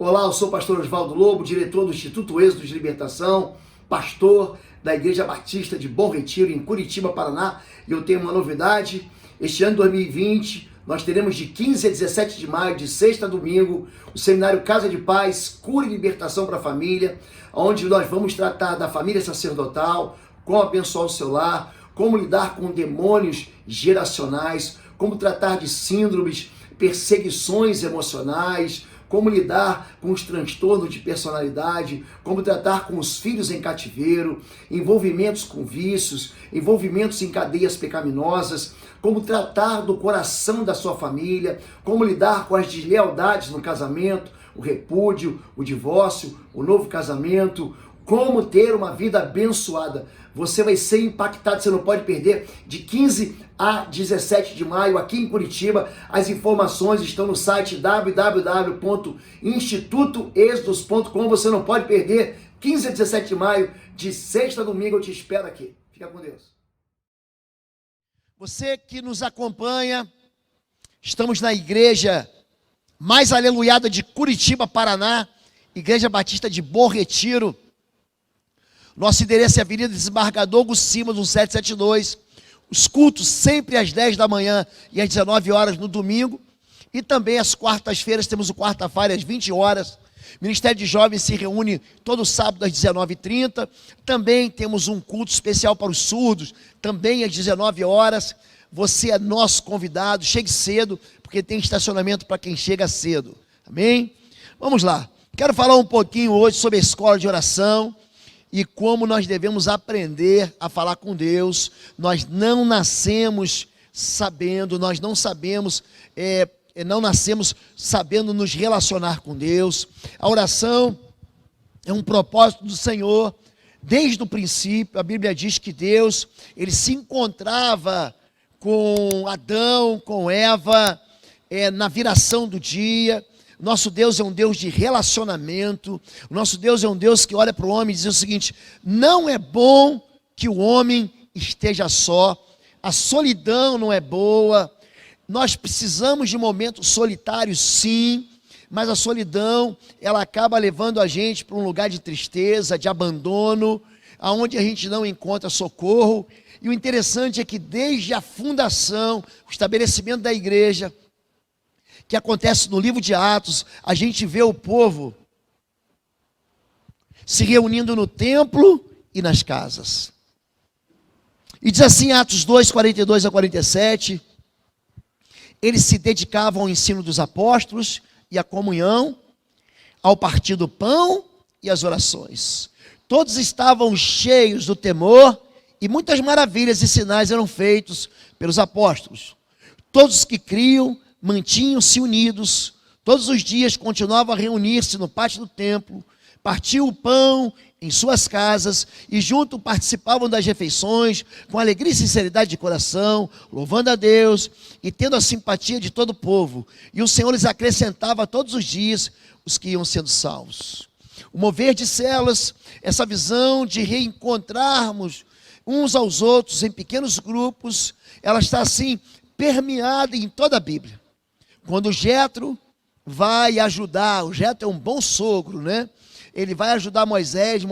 Olá, eu sou o pastor Oswaldo Lobo, diretor do Instituto Êxodo de Libertação, pastor da Igreja Batista de Bom Retiro, em Curitiba, Paraná. E eu tenho uma novidade: este ano 2020, nós teremos de 15 a 17 de maio, de sexta a domingo, o seminário Casa de Paz, Cura e Libertação para a Família, onde nós vamos tratar da família sacerdotal, como abençoar o seu lar, como lidar com demônios geracionais, como tratar de síndromes, perseguições emocionais, como lidar com os transtornos de personalidade, como tratar com os filhos em cativeiro, envolvimentos com vícios, envolvimentos em cadeias pecaminosas, como tratar do coração da sua família, como lidar com as deslealdades no casamento, o repúdio, o divórcio, o novo casamento, como ter uma vida abençoada. Você vai ser impactado, você não pode perder, de 15 a 17 de maio, aqui em Curitiba. As informações estão no site www.institutoexodos.com. Você não pode perder, 15 a 17 de maio, de sexta a domingo, eu te espero aqui. Fica com Deus. Você que nos acompanha, estamos na igreja mais aleluiada de Curitiba, Paraná, Igreja Batista de Bom Retiro. Nosso endereço é Avenida Desembargador Gucima, 1772. Os cultos sempre às 10 da manhã e às 19 horas no domingo. E também às quartas-feiras, temos o quarta-feira às 20 horas. O Ministério de Jovens se reúne todo sábado às 19h30. Também temos um culto especial para os surdos, também às 19 horas. Você é nosso convidado, chegue cedo, porque tem estacionamento para quem chega cedo. Amém? Vamos lá. Quero falar um pouquinho hoje sobre a escola de oração e como nós devemos aprender a falar com Deus. Nós não nascemos sabendo, nós não sabemos, não nascemos sabendo nos relacionar com Deus. A oração é um propósito do Senhor. Desde o princípio, a Bíblia diz que Deus, ele se encontrava com Adão, com Eva, na viração do dia. Nosso Deus é um Deus de relacionamento. O nosso Deus é um Deus que olha para o homem e diz o seguinte: não é bom que o homem esteja só. A solidão não é boa. Nós precisamos de momentos solitários, sim, mas a solidão, ela acaba levando a gente para um lugar de tristeza, de abandono, aonde a gente não encontra socorro. E o interessante é que desde a fundação, o estabelecimento da igreja, que acontece no livro de Atos, a gente vê o povo se reunindo no templo e nas casas. E diz assim, Atos 2, 42 a 47, eles se dedicavam ao ensino dos apóstolos e à comunhão, ao partir do pão e às orações. Todos estavam cheios do temor e muitas maravilhas e sinais eram feitos pelos apóstolos. Todos que criam mantinham-se unidos, todos os dias continuavam a reunir-se no pátio do templo, partiam o pão em suas casas e junto participavam das refeições, com alegria e sinceridade de coração, louvando a Deus e tendo a simpatia de todo o povo. E o Senhor lhes acrescentava todos os dias os que iam sendo salvos. O mover de células, essa visão de reencontrarmos uns aos outros em pequenos grupos, ela está assim permeada em toda a Bíblia. Quando Jetro vai ajudar, o Jetro é um bom sogro, né? Ele vai ajudar Moisés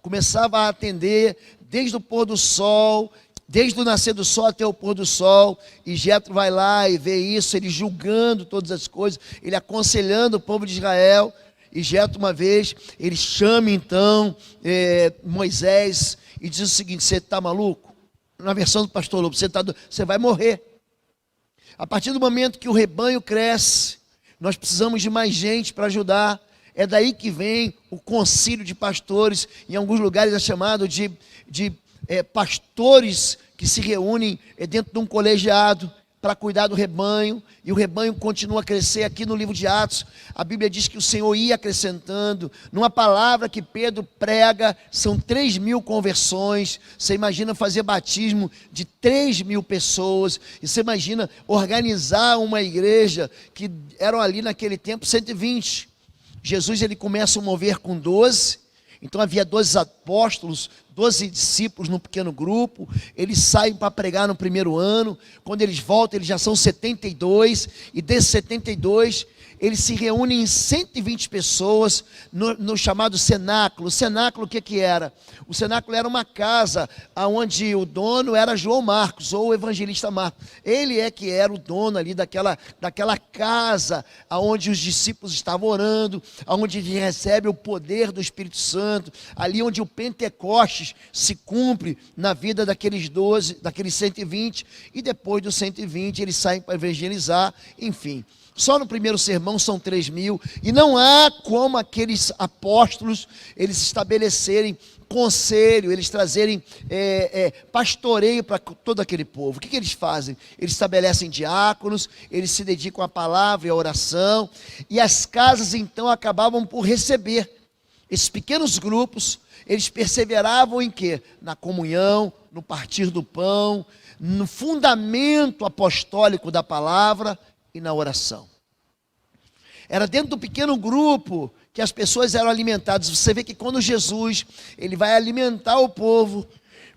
começava a atender desde o pôr do sol, desde o nascer do sol até o pôr do sol, e Jetro vai lá e vê isso, ele julgando todas as coisas, ele aconselhando o povo de Israel. E Jetro, uma vez, ele chama então Moisés e diz o seguinte: você está maluco? Na versão do pastor Lobo, você vai morrer. A partir do momento que o rebanho cresce, nós precisamos de mais gente para ajudar. É daí que vem o concílio de pastores. Em alguns lugares é chamado de pastores que se reúnem dentro de um colegiado para cuidar do rebanho, e o rebanho continua a crescer. Aqui no livro de Atos, a Bíblia diz que o Senhor ia acrescentando, numa palavra que Pedro prega, são 3.000 conversões. Você imagina fazer batismo de 3.000 pessoas, e você imagina organizar uma igreja, que eram ali naquele tempo 120. Jesus, ele começa a mover com 12, então havia 12 apóstolos, 12 discípulos num pequeno grupo, eles saem para pregar no primeiro ano, quando eles voltam eles já são 72, e desses 72, eles se reúnem em 120 pessoas no chamado cenáculo. O cenáculo o que era? O cenáculo era uma casa onde o dono era João Marcos, ou o evangelista Marcos. Ele é que era o dono ali daquela casa onde os discípulos estavam orando, onde eles recebem o poder do Espírito Santo, ali onde o Pentecostes se cumpre na vida daqueles 12, daqueles 120, e depois dos 120 eles saem para evangelizar, enfim. Só no primeiro sermão são 3.000, e não há como aqueles apóstolos, eles estabelecerem conselho, eles trazerem pastoreio para todo aquele povo. O que eles fazem? Eles estabelecem diáconos, eles se dedicam à palavra e à oração, e as casas então acabavam por receber esses pequenos grupos. Eles perseveravam em quê? Na comunhão, no partir do pão, no fundamento apostólico da palavra e na oração. Era dentro do pequeno grupo que as pessoas eram alimentadas. Você vê que quando Jesus ele vai alimentar o povo,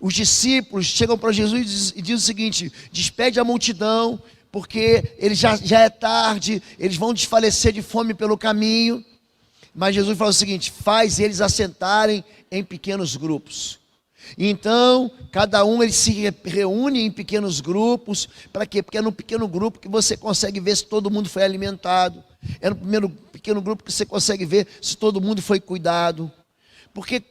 os discípulos chegam para Jesus e dizem o seguinte: despede a multidão, porque ele já é tarde, eles vão desfalecer de fome pelo caminho. Mas Jesus fala o seguinte: faz eles assentarem em pequenos grupos. Então, cada um ele se reúne em pequenos grupos. Para quê? Porque é no pequeno grupo que você consegue ver se todo mundo foi alimentado. É no primeiro pequeno grupo que você consegue ver se todo mundo foi cuidado. Porque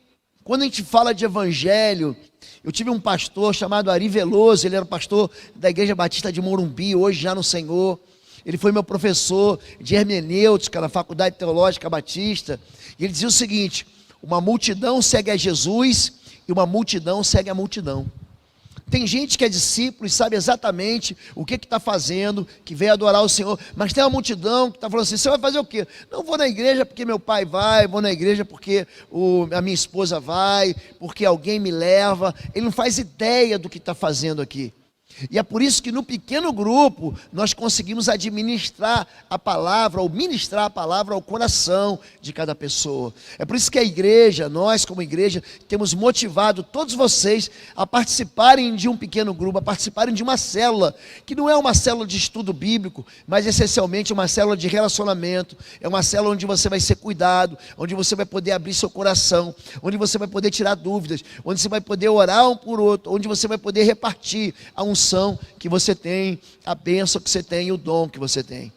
quando a gente fala de evangelho, eu tive um pastor chamado Ari Veloso, ele era pastor da Igreja Batista de Morumbi, hoje já no Senhor. Ele foi meu professor de hermenêutica na Faculdade Teológica Batista. E ele dizia o seguinte: uma multidão segue a Jesus e uma multidão segue a multidão. Tem gente que é discípulo e sabe exatamente o que está fazendo, que veio adorar o Senhor, mas tem uma multidão que está falando assim: você vai fazer o quê? Não, vou na igreja porque meu pai vai, vou na igreja porque a minha esposa vai, porque alguém me leva. Ele não faz ideia do que está fazendo aqui. E é por isso que no pequeno grupo nós conseguimos administrar a palavra, ou ministrar a palavra ao coração de cada pessoa. É por isso que a igreja, nós como igreja, temos motivado todos vocês a participarem de um pequeno grupo, a participarem de uma célula, que não é uma célula de estudo bíblico, mas essencialmente uma célula de relacionamento. É uma célula onde você vai ser cuidado, onde você vai poder abrir seu coração, onde você vai poder tirar dúvidas, onde você vai poder orar um por outro, onde você vai poder repartir a unção que você tem, a bênção que você tem e o dom que você tem.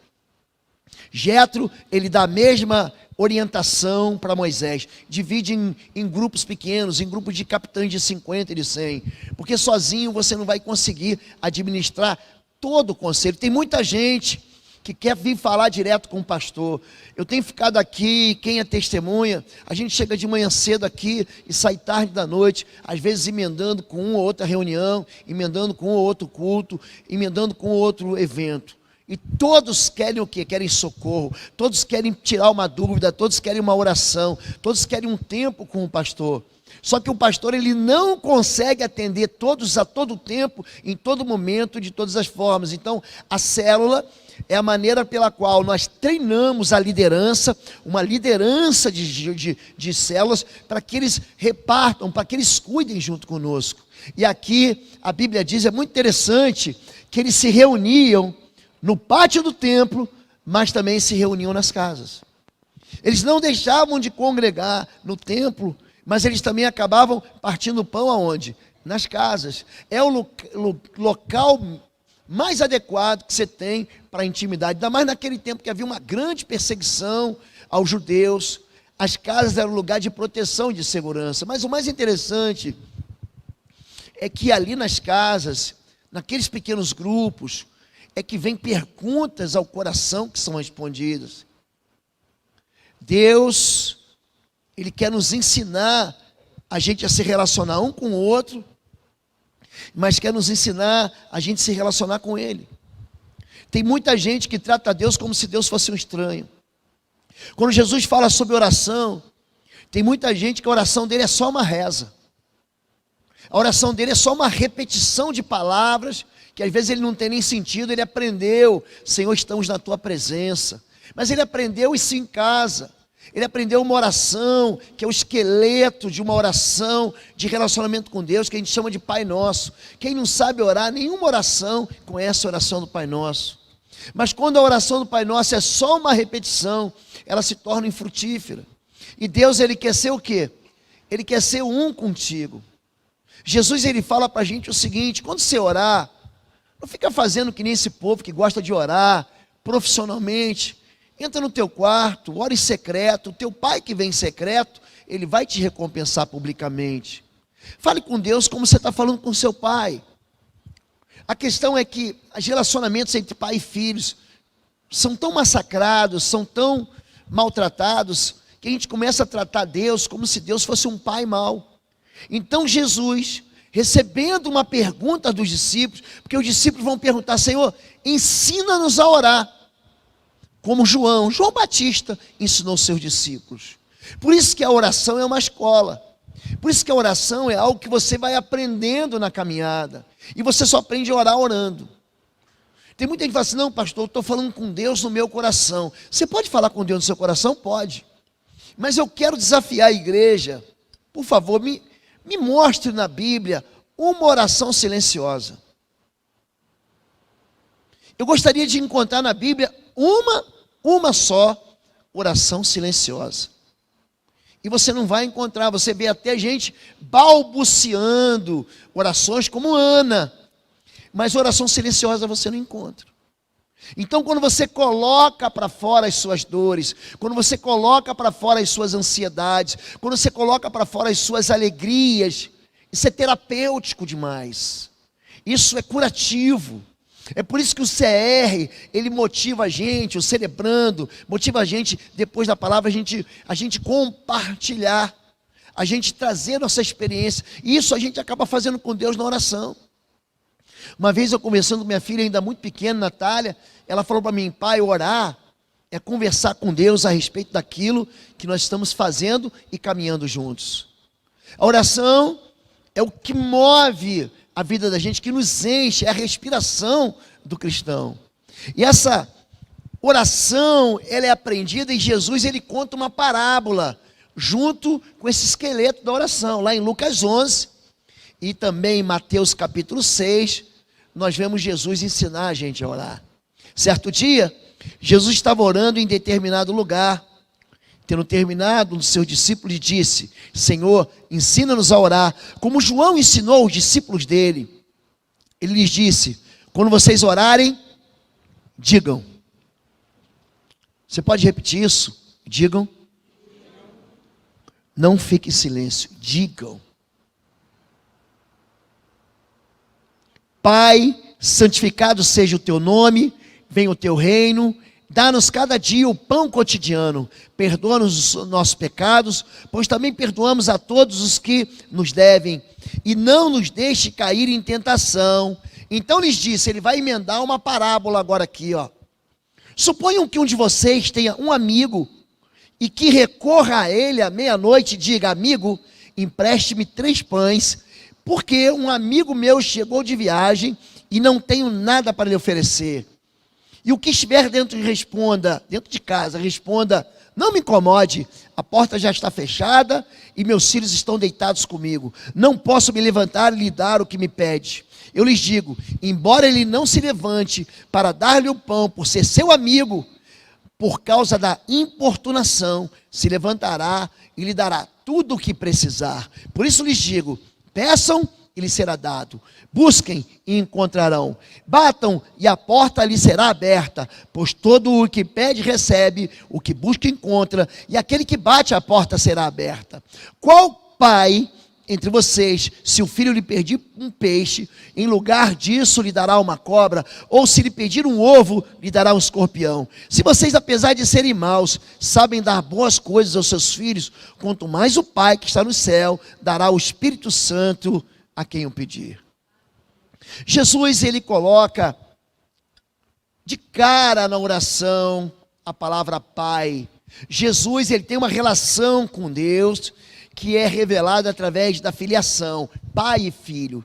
Jetro, ele dá a mesma orientação para Moisés. Divide em grupos pequenos, em grupos de capitães de 50 e de 100, porque sozinho você não vai conseguir administrar todo o conselho. Tem muita gente que quer vir falar direto com o pastor. Eu tenho ficado aqui, quem é testemunha, a gente chega de manhã cedo aqui e sai tarde da noite, às vezes emendando com uma ou outra reunião, emendando com um ou outro culto, emendando com outro evento. E todos querem o quê? Querem socorro, todos querem tirar uma dúvida, todos querem uma oração, todos querem um tempo com o pastor. Só que o pastor ele não consegue atender todos a todo tempo, em todo momento, de todas as formas. Então, a célula é a maneira pela qual nós treinamos a liderança, uma liderança de células, para que eles repartam, para que eles cuidem junto conosco. E aqui a Bíblia diz, é muito interessante, que eles se reuniam no pátio do templo, mas também se reuniam nas casas. Eles não deixavam de congregar no templo, mas eles também acabavam partindo pão aonde? Nas casas. É o local mais adequado que você tem para a intimidade. Ainda mais naquele tempo que havia uma grande perseguição aos judeus. As casas eram um lugar de proteção e de segurança. Mas o mais interessante é que ali nas casas, naqueles pequenos grupos, é que vem perguntas ao coração que são respondidas. Deus, Ele quer nos ensinar a gente a se relacionar um com o outro, mas quer nos ensinar a gente se relacionar com Ele. Tem muita gente que trata Deus como se Deus fosse um estranho. Quando Jesus fala sobre oração, tem muita gente que a oração dele é só uma reza. A oração dele é só uma repetição de palavras, que às vezes ele não tem nem sentido. Ele aprendeu, Senhor, estamos na tua presença. Mas ele aprendeu isso em casa. Ele aprendeu uma oração, que é o esqueleto de uma oração de relacionamento com Deus, que a gente chama de Pai Nosso. Quem não sabe orar, nenhuma oração conhece a oração do Pai Nosso. Mas quando a oração do Pai Nosso é só uma repetição, ela se torna infrutífera. E Deus, Ele quer ser o quê? Ele quer ser um contigo. Jesus, Ele fala para a gente o seguinte: quando você orar, não fica fazendo que nem esse povo que gosta de orar profissionalmente. Entra no teu quarto, ora em secreto. O teu pai que vem em secreto, ele vai te recompensar publicamente. Fale com Deus como você está falando com seu pai. A questão é que os relacionamentos entre pai e filhos são tão massacrados, são tão maltratados, que a gente começa a tratar Deus como se Deus fosse um pai mau. Então Jesus, recebendo uma pergunta dos discípulos, porque os discípulos vão perguntar: Senhor, ensina-nos a orar, como João Batista ensinou seus discípulos. Por isso que a oração é uma escola. Por isso que a oração é algo que você vai aprendendo na caminhada. E você só aprende a orar orando. Tem muita gente que fala assim: não, pastor, eu estou falando com Deus no meu coração. Você pode falar com Deus no seu coração? Pode. Mas eu quero desafiar a igreja. Por favor, me mostre na Bíblia uma oração silenciosa. Eu gostaria de encontrar na Bíblia uma só oração silenciosa. E você não vai encontrar. Você vê até gente balbuciando orações como Ana, mas oração silenciosa você não encontra. Então, quando você coloca para fora as suas dores, quando você coloca para fora as suas ansiedades, quando você coloca para fora as suas alegrias, isso é terapêutico demais. Isso é curativo. É por isso que o CR, ele motiva a gente, o Celebrando, motiva a gente, depois da palavra, a gente compartilhar, a gente trazer nossa experiência. E isso a gente acaba fazendo com Deus na oração. Uma vez eu conversando com minha filha, ainda muito pequena, Natália, ela falou para mim: pai, orar é conversar com Deus a respeito daquilo que nós estamos fazendo e caminhando juntos. A oração é o que move a vida da gente, que nos enche, é a respiração do cristão. E essa oração, ela é aprendida, e Jesus, ele conta uma parábola junto com esse esqueleto da oração, lá em Lucas 11 e também em Mateus capítulo 6, nós vemos Jesus ensinar a gente a orar. Certo dia, Jesus estava orando em determinado lugar. Tendo terminado, um dos seus discípulos disse: Senhor, ensina-nos a orar, como João ensinou os discípulos dele. Ele lhes disse: quando vocês orarem, digam. Você pode repetir isso? Digam. Não fique em silêncio, digam. Pai, santificado seja o teu nome, venha o teu reino. Dá-nos cada dia o pão cotidiano, perdoa-nos os nossos pecados, pois também perdoamos a todos os que nos devem, e não nos deixe cair em tentação. Então lhes disse, ele vai emendar uma parábola agora aqui, ó. Suponham que um de vocês tenha um amigo, e que recorra a ele à meia-noite e diga: amigo, empreste-me 3 pães, porque um amigo meu chegou de viagem e não tenho nada para lhe oferecer. E o que estiver dentro de casa, responda: não me incomode, a porta já está fechada e meus filhos estão deitados comigo. Não posso me levantar e lhe dar o que me pede. Eu lhes digo, embora ele não se levante para dar-lhe o pão por ser seu amigo, por causa da importunação, se levantará e lhe dará tudo o que precisar. Por isso lhes digo, peçam e lhe será dado, busquem e encontrarão, batam e a porta lhe será aberta, pois todo o que pede recebe, o que busca encontra, e aquele que bate a porta será aberta. Qual pai entre vocês, se o filho lhe pedir um peixe, em lugar disso lhe dará uma cobra, ou se lhe pedir um ovo, lhe dará um escorpião? Se vocês, apesar de serem maus, sabem dar boas coisas aos seus filhos, quanto mais o Pai que está no céu dará o Espírito Santo a quem o pedir. Jesus, ele coloca de cara na oração a palavra Pai. Jesus, ele tem uma relação com Deus que é revelada através da filiação, pai e filho.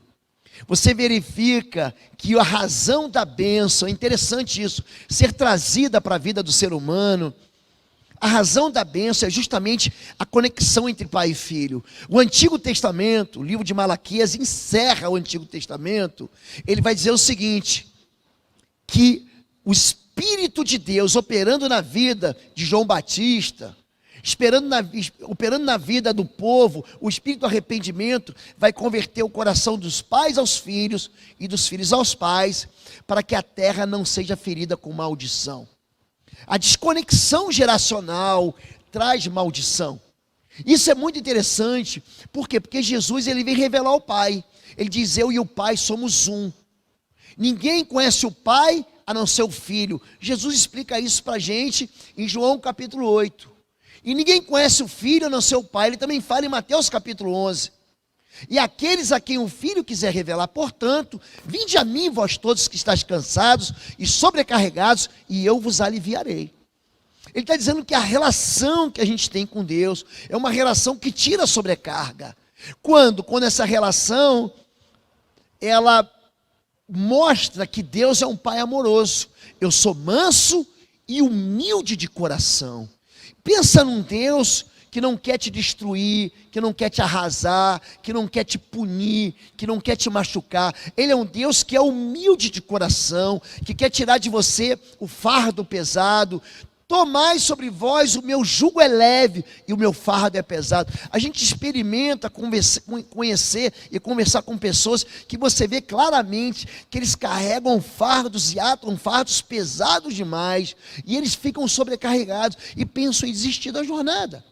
Você verifica que a razão da bênção, é interessante isso, ser trazida para a vida do ser humano, A razão da bênção é justamente a conexão entre pai e filho. O Antigo Testamento, o livro de Malaquias, encerra o Antigo Testamento. Ele vai dizer o seguinte, que o Espírito de Deus operando na vida de João Batista, operando na vida do povo, o Espírito do arrependimento vai converter o coração dos pais aos filhos e dos filhos aos pais, para que a terra não seja ferida com maldição. A desconexão geracional traz maldição. Isso é muito interessante. Por quê? Porque Jesus ele vem revelar o Pai. Ele diz, eu e o Pai somos um. Ninguém conhece o Pai a não ser o Filho. Jesus explica isso para a gente em João capítulo 8. E ninguém conhece o Filho a não ser o Pai. Ele também fala em Mateus capítulo 11. E aqueles a quem o Filho quiser revelar, portanto, vinde a mim, vós todos que estáis cansados e sobrecarregados, e eu vos aliviarei. Ele está dizendo que a relação que a gente tem com Deus é uma relação que tira a sobrecarga. Quando essa relação, ela mostra que Deus é um Pai amoroso. Eu sou manso e humilde de coração. Pensa num Deus que não quer te destruir, que não quer te arrasar, que não quer te punir, que não quer te machucar. Ele é um Deus que é humilde de coração, que quer tirar de você o fardo pesado. Tomai sobre vós, o meu jugo é leve e o meu fardo é pesado. A gente experimenta conhecer e conversar com pessoas que você vê claramente que eles carregam fardos e atam fardos pesados demais, e eles ficam sobrecarregados e pensam em desistir da jornada.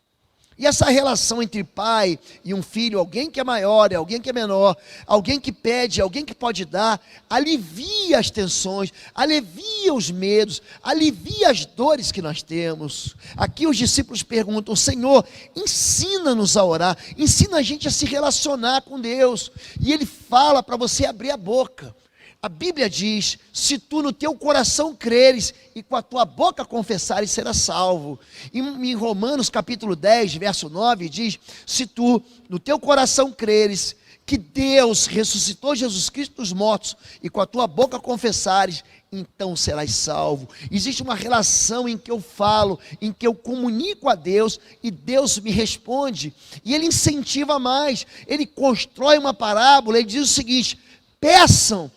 E essa relação entre pai e um filho, alguém que é maior e alguém que é menor, alguém que pede, alguém que pode dar, alivia as tensões, alivia os medos, alivia as dores que nós temos. Aqui os discípulos perguntam, Senhor, ensina-nos a orar, ensina a gente a se relacionar com Deus. E ele fala para você abrir a boca. A Bíblia diz, se tu no teu coração creres e com a tua boca confessares, serás salvo. Em Romanos capítulo 10, verso 9, diz, se tu no teu coração creres que Deus ressuscitou Jesus Cristo dos mortos e com a tua boca confessares, então serás salvo. Existe uma relação em que eu falo, em que eu comunico a Deus e Deus me responde. E Ele incentiva mais, Ele constrói uma parábola, Ele diz o seguinte, peçam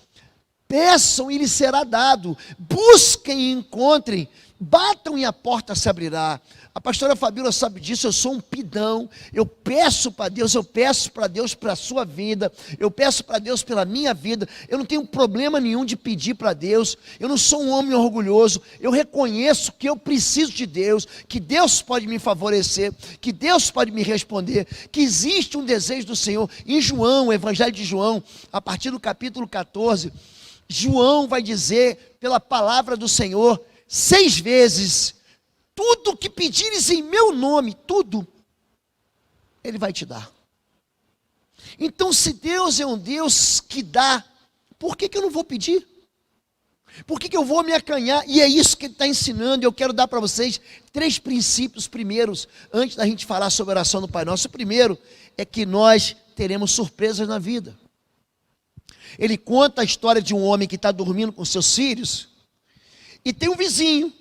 e lhes será dado, busquem e encontrem, batam e a porta se abrirá. A pastora Fabíola sabe disso, eu sou um pidão, eu peço para Deus para a sua vida, eu peço para Deus pela minha vida, eu não tenho problema nenhum de pedir para Deus, eu não sou um homem orgulhoso, eu reconheço que eu preciso de Deus, que Deus pode me favorecer, que Deus pode me responder, que existe um desejo do Senhor. Em João, o Evangelho de João, a partir do capítulo 14, João vai dizer, pela palavra do Senhor, 6 vezes, tudo que pedires em meu nome, tudo, Ele vai te dar. Então, se Deus é um Deus que dá, por que eu não vou pedir? Por que eu vou me acanhar? E é isso que Ele está ensinando, e eu quero dar para vocês 3 princípios primeiros, antes da gente falar sobre a oração do Pai Nosso. O primeiro é que nós teremos surpresas na vida. Ele conta a história de um homem que está dormindo com seus filhos, e tem um vizinho,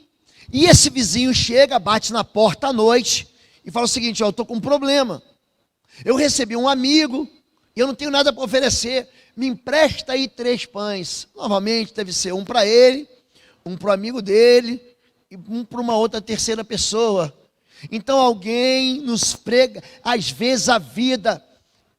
e esse vizinho chega, bate na porta à noite, e fala o seguinte, eu estou com um problema, eu recebi um amigo, eu não tenho nada para oferecer, me empresta aí 3 pães, novamente deve ser um para ele, um para o amigo dele, e um para uma outra terceira pessoa. Então alguém nos prega, às vezes a vida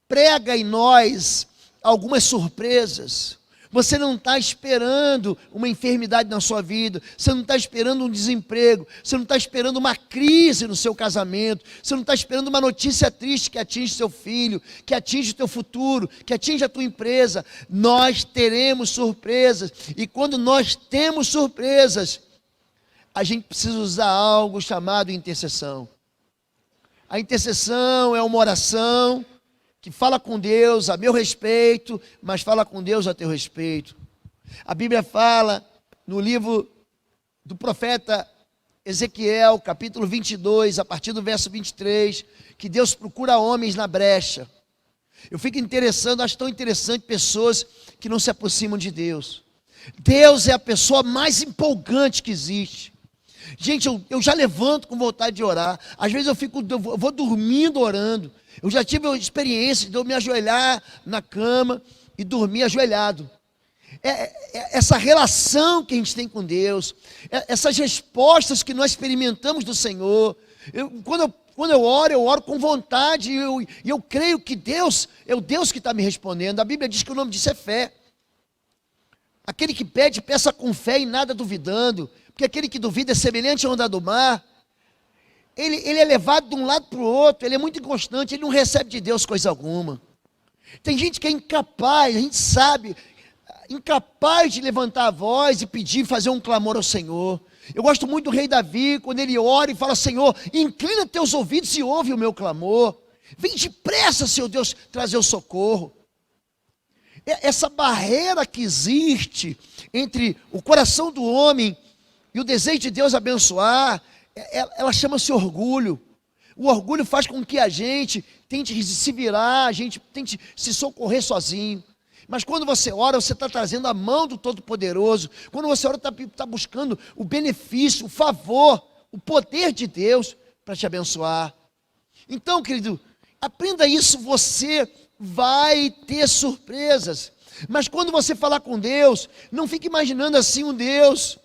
prega em nós algumas surpresas. Você não está esperando uma enfermidade na sua vida, você não está esperando um desemprego, você não está esperando uma crise no seu casamento, você não está esperando uma notícia triste que atinge seu filho, que atinge o teu futuro, que atinge a tua empresa. Nós teremos surpresas, e quando nós temos surpresas, a gente precisa usar algo chamado intercessão. A intercessão é uma oração que fala com Deus a meu respeito, mas fala com Deus a teu respeito. A Bíblia fala no livro do profeta Ezequiel, capítulo 22, a partir do verso 23, que Deus procura homens na brecha. Eu fico acho tão interessante pessoas que não se aproximam de Deus. Deus é a pessoa mais empolgante que existe. Gente, eu já levanto com vontade de orar. Às vezes eu vou dormindo orando. Eu já tive a experiência de eu me ajoelhar na cama e dormir ajoelhado. Essa relação que a gente tem com Deus, essas respostas que nós experimentamos do Senhor. Quando eu oro com vontade, e eu creio que Deus é o Deus que está me respondendo. A Bíblia diz que o nome disso é fé. Aquele que pede, peça com fé e nada duvidando, porque aquele que duvida é semelhante à onda do mar. Ele é levado de um lado para o outro, ele é muito inconstante, ele não recebe de Deus coisa alguma. Tem gente que é incapaz, a gente sabe, incapaz de levantar a voz e pedir, fazer um clamor ao Senhor. Eu gosto muito do rei Davi, quando ele ora e fala: Senhor, inclina teus ouvidos e ouve o meu clamor. Vem depressa, Senhor Deus, trazer o socorro. Essa barreira que existe entre o coração do homem e o desejo de Deus abençoar, ela chama-se orgulho. O orgulho faz com que a gente tente se virar, a gente tente se socorrer sozinho. Mas quando você ora, você está trazendo a mão do Todo-Poderoso. Quando você ora, está buscando o benefício, o favor, o poder de Deus para te abençoar. Então, querido, aprenda isso, você vai ter surpresas. Mas quando você falar com Deus, não fique imaginando assim um Deus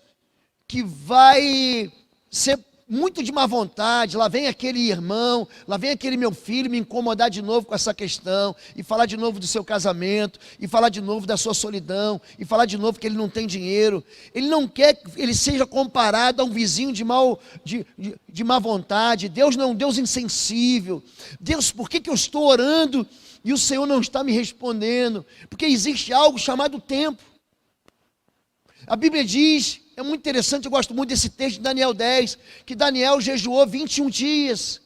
que vai ser muito de má vontade. Lá vem aquele irmão, lá vem aquele meu filho me incomodar de novo com essa questão, e falar de novo do seu casamento, e falar de novo da sua solidão, e falar de novo que ele não tem dinheiro. Ele não quer que ele seja comparado a um vizinho de má vontade. Deus não é um Deus insensível. Deus, por que eu estou orando e o Senhor não está me respondendo? Porque existe algo chamado tempo. A Bíblia diz, é muito interessante, eu gosto muito desse texto de Daniel 10, que Daniel jejuou 21 dias,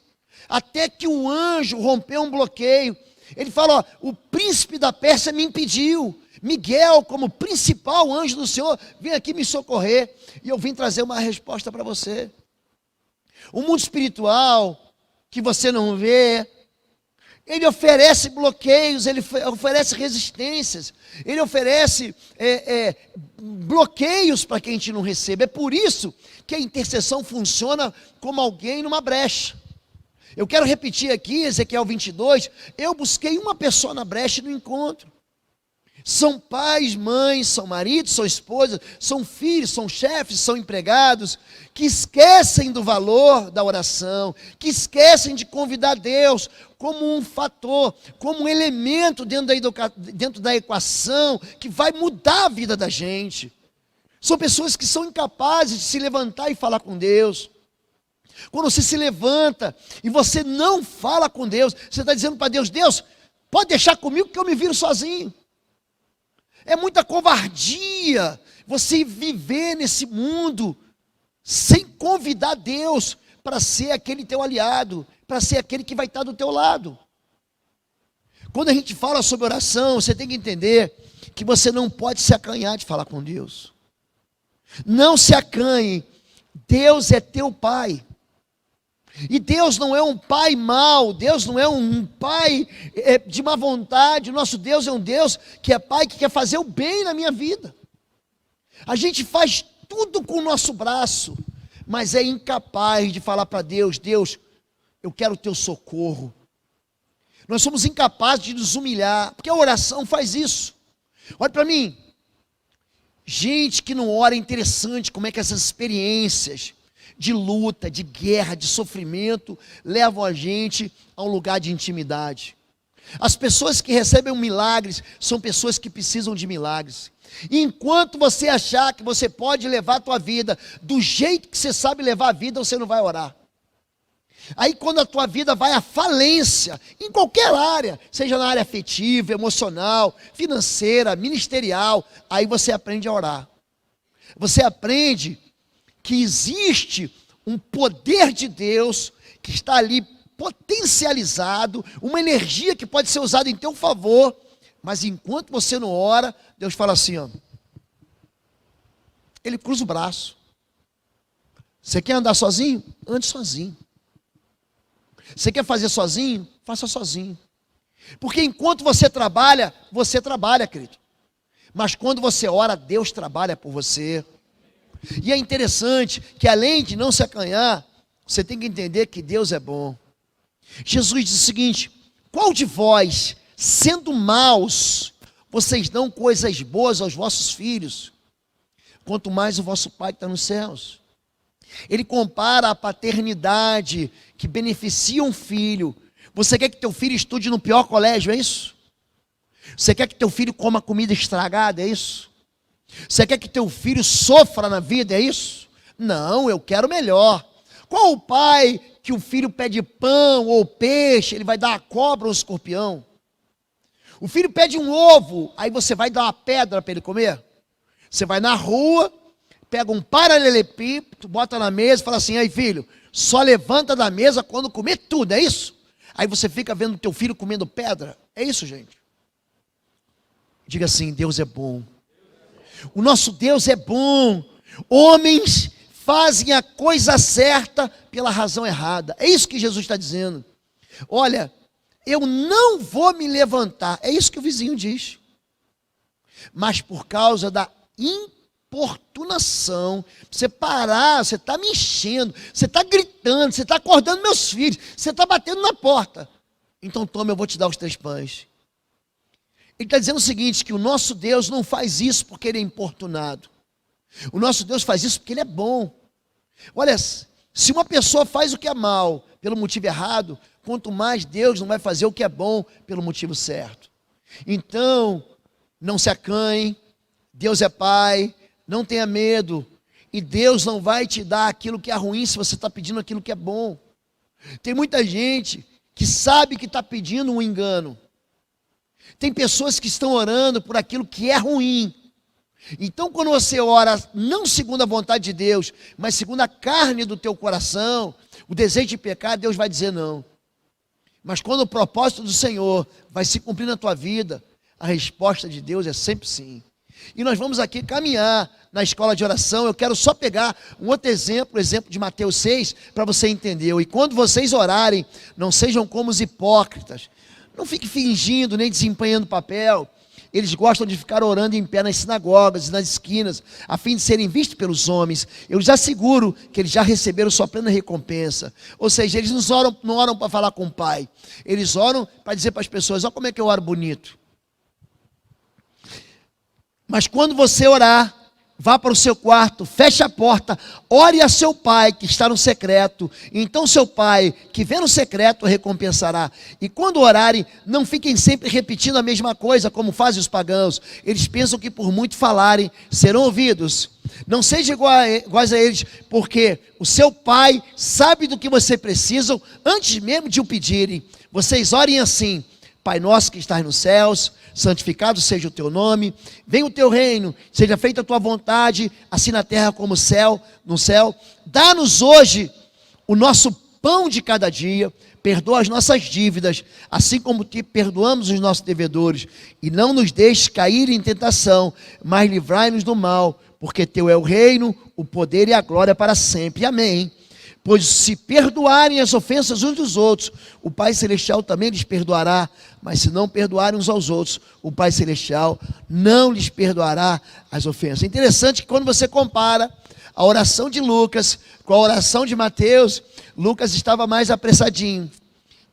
até que o anjo rompeu um bloqueio. Ele fala: ó, o príncipe da Pérsia me impediu. Miguel, como principal anjo do Senhor, vem aqui me socorrer, e eu vim trazer uma resposta para você. O mundo espiritual, que você não vê, ele oferece bloqueios, ele oferece resistências, ele oferece bloqueios para que a gente não receba. É por isso que a intercessão funciona como alguém numa brecha. Eu quero repetir aqui, Ezequiel 22, eu busquei uma pessoa na brecha e não encontro. São pais, mães, são maridos, são esposas, são filhos, são chefes, são empregados, que esquecem do valor da oração, que esquecem de convidar Deus como um fator, como um elemento dentro da equação que vai mudar a vida da gente. São pessoas que são incapazes de se levantar e falar com Deus. Quando você se levanta e você não fala com Deus, você está dizendo para Deus: Deus, pode deixar comigo que eu me viro sozinho. É muita covardia você viver nesse mundo sem convidar Deus para ser aquele teu aliado, para ser aquele que vai estar do teu lado. Quando a gente fala sobre oração, você tem que entender que você não pode se acanhar de falar com Deus. Não se acanhe. Deus é teu Pai. E Deus não é um pai mau, Deus não é um pai de má vontade. O nosso Deus é um Deus que é pai, que quer fazer o bem na minha vida. A gente faz tudo com o nosso braço, mas é incapaz de falar para Deus: Deus, eu quero o teu socorro. Nós somos incapazes de nos humilhar, porque a oração faz isso. Olha para mim, gente que não ora, é interessante como é que essas experiências de luta, de guerra, de sofrimento, levam a gente a um lugar de intimidade. As pessoas que recebem milagres são pessoas que precisam de milagres. E enquanto você achar que você pode levar a tua vida do jeito que você sabe levar a vida, você não vai orar. Aí quando a tua vida vai à falência, em qualquer área, seja na área afetiva, emocional, financeira, ministerial, aí você aprende a orar. Você aprende que existe um poder de Deus que está ali potencializado, uma energia que pode ser usada em teu favor, mas enquanto você não ora, Deus fala assim, ó, ele cruza o braço. Você quer andar sozinho? Ande sozinho. Você quer fazer sozinho? Faça sozinho. Porque enquanto você trabalha, querido. Mas quando você ora, Deus trabalha por você. E é interessante que além de não se acanhar, você tem que entender que Deus é bom. Jesus diz o seguinte: qual de vós, sendo maus, vocês dão coisas boas aos vossos filhos? Quanto mais o vosso Pai que está nos céus. Ele compara a paternidade que beneficia um filho. Você quer que teu filho estude no pior colégio, é isso? Você quer que teu filho coma comida estragada, é isso? Você quer que teu filho sofra na vida, é isso? Não, eu quero melhor. Qual o pai que o filho pede pão ou peixe, ele vai dar a cobra ou o escorpião? O filho pede um ovo, aí você vai dar uma pedra para ele comer? Você vai na rua, pega um paralelepípedo, bota na mesa e fala assim: aí filho, só levanta da mesa quando comer tudo, é isso? Aí você fica vendo teu filho comendo pedra, é isso, gente? Diga assim: Deus é bom. O nosso Deus é bom. Homens fazem a coisa certa pela razão errada. É isso que Jesus está dizendo. Olha, eu não vou me levantar. É isso que o vizinho diz. Mas por causa da importunação, você parar, você está me enchendo, você está gritando, você está acordando meus filhos, você está batendo na porta. Então toma, eu vou te dar os 3 pães. Ele está dizendo o seguinte, que o nosso Deus não faz isso porque ele é importunado. O nosso Deus faz isso porque ele é bom. Olha, se uma pessoa faz o que é mal pelo motivo errado, quanto mais Deus não vai fazer o que é bom pelo motivo certo. Então, não se acanhe, Deus é Pai, não tenha medo, e Deus não vai te dar aquilo que é ruim se você está pedindo aquilo que é bom. Tem muita gente que sabe que está pedindo um engano. Tem pessoas que estão orando por aquilo que é ruim. Então, quando você ora, não segundo a vontade de Deus, mas segundo a carne do teu coração, o desejo de pecar, Deus vai dizer não. Mas quando o propósito do Senhor vai se cumprir na tua vida, a resposta de Deus é sempre sim. E nós vamos aqui caminhar na escola de oração. Eu quero só pegar um outro exemplo, o exemplo de Mateus 6, para você entender. E quando vocês orarem, não sejam como os hipócritas. Não fique fingindo, nem desempenhando papel. Eles gostam de ficar orando em pé nas sinagogas e nas esquinas, a fim de serem vistos pelos homens. Eu lhes asseguro que eles já receberam sua plena recompensa. Ou seja, eles não oram para falar com o Pai. Eles oram para dizer para as pessoas: olha como é que eu oro bonito. Mas quando você orar, vá para o seu quarto, feche a porta, ore a seu pai que está no secreto. Então seu pai que vê no secreto recompensará. E quando orarem, não fiquem sempre repetindo a mesma coisa como fazem os pagãos. Eles pensam que por muito falarem serão ouvidos. Não sejam iguais a eles, porque o seu pai sabe do que você precisa antes mesmo de o pedirem. Vocês orem assim: Pai nosso que estás nos céus, santificado seja o teu nome, venha o teu reino, seja feita a tua vontade, assim na terra como no céu. Dá-nos hoje o nosso pão de cada dia, perdoa as nossas dívidas, assim como te perdoamos os nossos devedores, e não nos deixes cair em tentação, mas livrai-nos do mal, porque teu é o reino, o poder e a glória para sempre. Amém. Pois se perdoarem as ofensas uns dos outros, o Pai Celestial também lhes perdoará. Mas se não perdoarem uns aos outros, o Pai Celestial não lhes perdoará as ofensas. É interessante que quando você compara a oração de Lucas com a oração de Mateus, Lucas estava mais apressadinho.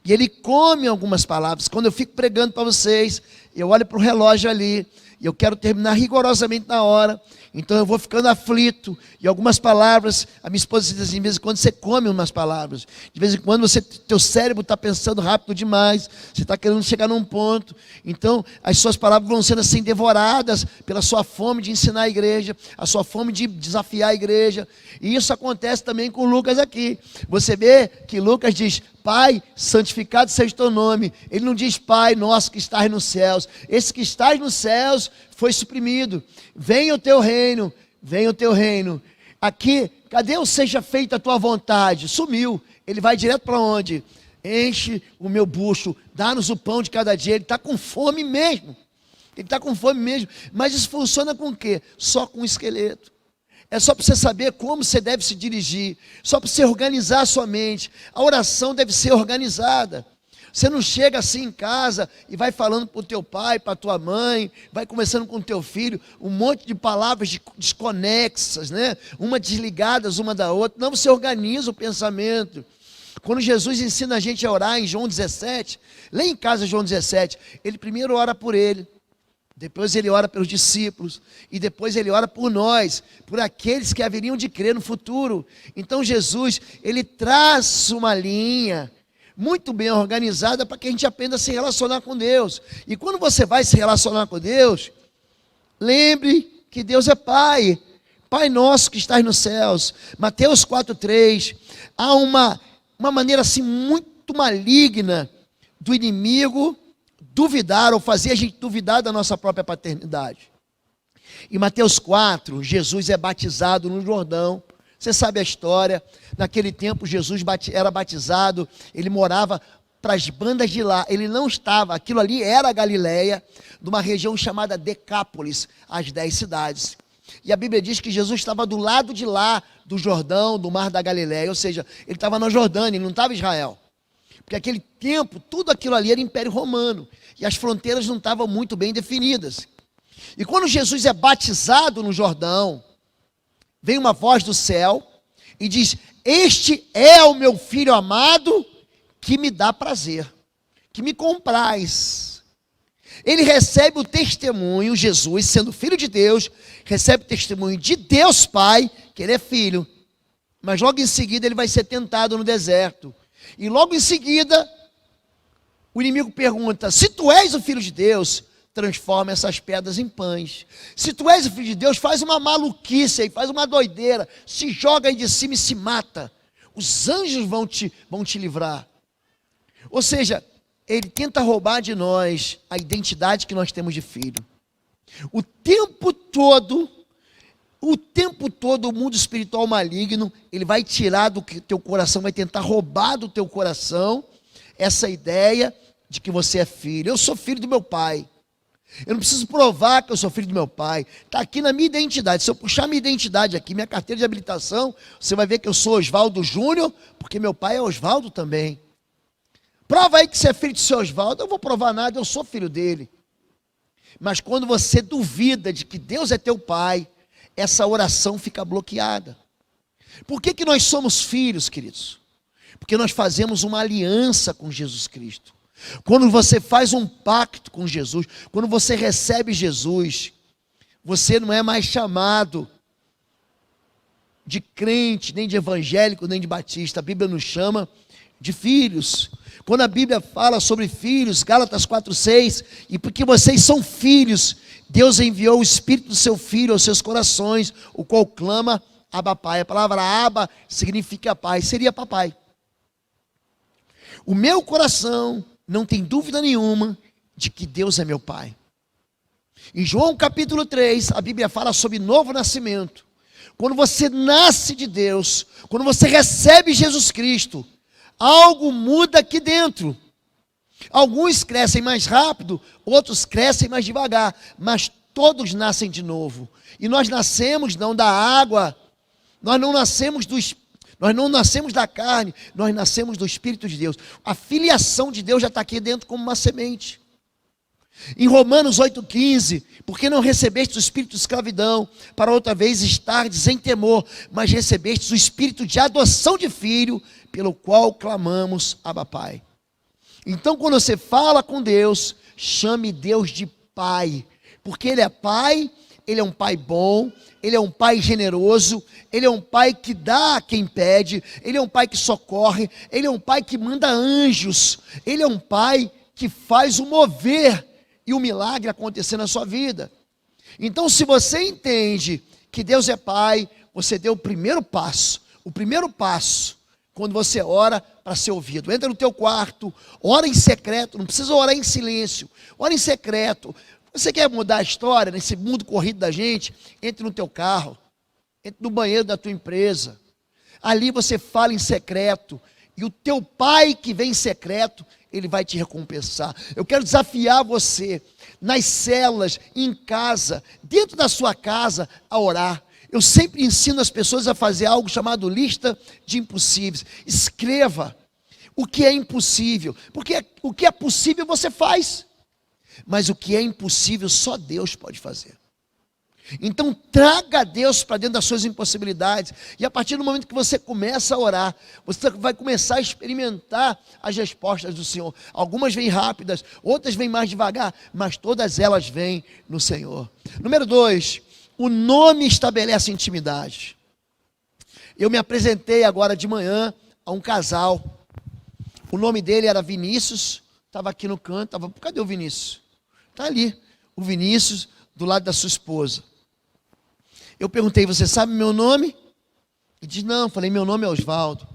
E ele come algumas palavras. Quando eu fico pregando para vocês, eu olho para o relógio ali, e eu quero terminar rigorosamente na hora. Então eu vou ficando aflito, e algumas palavras, a minha esposa diz assim: de vez em quando você come umas palavras, de vez em quando teu cérebro está pensando rápido demais, você está querendo chegar num ponto, então as suas palavras vão sendo assim devoradas pela sua fome de ensinar a igreja, a sua fome de desafiar a igreja, e isso acontece também com Lucas aqui. Você vê que Lucas diz: Pai, santificado seja o teu nome. Ele não diz: Pai nosso que estás nos céus. Esse que estás nos céus foi suprimido. Venha o teu reino, venha o teu reino. Aqui, cadê o seja feita a tua vontade? Sumiu. Ele vai direto para onde? Enche o meu bucho, dá-nos o pão de cada dia. Ele está com fome mesmo. Ele está com fome mesmo. Mas isso funciona com o quê? Só com o esqueleto. É só para você saber como você deve se dirigir, só para você organizar a sua mente. A oração deve ser organizada. Você não chega assim em casa e vai falando para o teu pai, para a tua mãe, vai conversando com o teu filho, um monte de palavras desconexas, né? Uma desligadas uma da outra. Não, você organiza o pensamento. Quando Jesus ensina a gente a orar em João 17, lê em casa João 17, ele primeiro ora por ele, depois ele ora pelos discípulos, e depois ele ora por nós, por aqueles que haveriam de crer no futuro. Então Jesus, ele traz uma linha muito bem organizada para que a gente aprenda a se relacionar com Deus. E quando você vai se relacionar com Deus, lembre que Deus é Pai, Pai nosso que estás nos céus. Mateus 4,3, há uma maneira assim muito maligna do inimigo duvidar ou fazer a gente duvidar da nossa própria paternidade. Em Mateus 4, Jesus é batizado no Jordão. Você sabe a história. Naquele tempo Jesus era batizado, ele morava para as bandas de lá, ele não estava, aquilo ali era a Galileia, numa região chamada Decápolis, as 10 cidades. E a Bíblia diz que Jesus estava do lado de lá, do Jordão, do mar da Galileia, ou seja, ele estava na Jordânia, ele não estava em Israel. Porque naquele tempo, tudo aquilo ali era Império Romano, e as fronteiras não estavam muito bem definidas. E quando Jesus é batizado no Jordão, vem uma voz do céu e diz: este é o meu filho amado que me dá prazer, que me compraz. Ele recebe o testemunho, Jesus, sendo filho de Deus, recebe o testemunho de Deus Pai, que ele é filho. Mas logo em seguida ele vai ser tentado no deserto. E logo em seguida, o inimigo pergunta: se tu és o filho de Deus, transforma essas pedras em pães. Se tu és o filho de Deus, faz uma maluquice aí, faz uma doideira, se joga aí de cima e se mata. Os anjos vão te livrar. Ou seja, ele tenta roubar de nós a identidade que nós temos de filho. O tempo todo o mundo espiritual maligno, ele vai tirar do teu coração, vai tentar roubar do teu coração essa ideia de que você é filho. Eu sou filho do meu pai. Eu não preciso provar que eu sou filho do meu pai. Está aqui na minha identidade. Se eu puxar minha identidade aqui, minha carteira de habilitação, você vai ver que eu sou Oswaldo Júnior, porque meu pai é Oswaldo também. Prova aí que você é filho de seu Oswaldo. Eu não vou provar nada, eu sou filho dele. Mas quando você duvida de que Deus é teu pai, essa oração fica bloqueada. Por que nós somos filhos, queridos? Porque nós fazemos uma aliança com Jesus Cristo. Quando você faz um pacto com Jesus, quando você recebe Jesus, você não é mais chamado de crente, nem de evangélico, nem de batista. A Bíblia nos chama de filhos. Quando a Bíblia fala sobre filhos, Gálatas 4,6, e porque vocês são filhos, Deus enviou o Espírito do seu Filho aos seus corações, o qual clama Abba Pai. A palavra Abba significa pai, seria papai. O meu coração não tem dúvida nenhuma de que Deus é meu pai. Em João capítulo 3, a Bíblia fala sobre novo nascimento. Quando você nasce de Deus, quando você recebe Jesus Cristo, algo muda aqui dentro. Alguns crescem mais rápido, outros crescem mais devagar, mas todos nascem de novo. E nós nascemos não da água, nós não nascemos da carne, nós nascemos do Espírito de Deus. A filiação de Deus já está aqui dentro como uma semente. Em Romanos 8,15, porque não recebestes o espírito de escravidão, para outra vez estardes em temor, mas recebestes o espírito de adoção de filho, pelo qual clamamos Abba Pai. Então, quando você fala com Deus, chame Deus de Pai, porque Ele é Pai, Ele é um Pai bom, Ele é um Pai generoso, Ele é um Pai que dá a quem pede, Ele é um Pai que socorre, Ele é um Pai que manda anjos, Ele é um Pai que faz o mover e o milagre acontecer na sua vida. Então, se você entende que Deus é Pai, você deu o primeiro passo, quando você ora para ser ouvido. Entra no teu quarto, ora em secreto, não precisa orar em silêncio, ora em secreto. Você quer mudar a história nesse mundo corrido da gente? Entre no teu carro, entre no banheiro da tua empresa. Ali você fala em secreto, e o teu pai que vem em secreto, ele vai te recompensar. Eu quero desafiar você, nas células, em casa, dentro da sua casa, a orar. Eu sempre ensino as pessoas a fazer algo chamado lista de impossíveis. Escreva. o que é impossível. Porque o que é possível você faz, mas o que é impossível só Deus pode fazer. Então traga Deus para dentro das suas impossibilidades, e a partir do momento que você começa a orar, você vai começar a experimentar as respostas do Senhor. Algumas vêm rápidas, outras vêm mais devagar, mas todas elas vêm no Senhor. Número 2, o nome estabelece intimidade. Eu me apresentei agora de manhã a um casal, o nome dele era Vinícius, estava aqui no canto, cadê o Vinícius? Está ali, o Vinícius do lado da sua esposa. Eu perguntei, você sabe meu nome? Ele disse, não. Falei, meu nome é Osvaldo.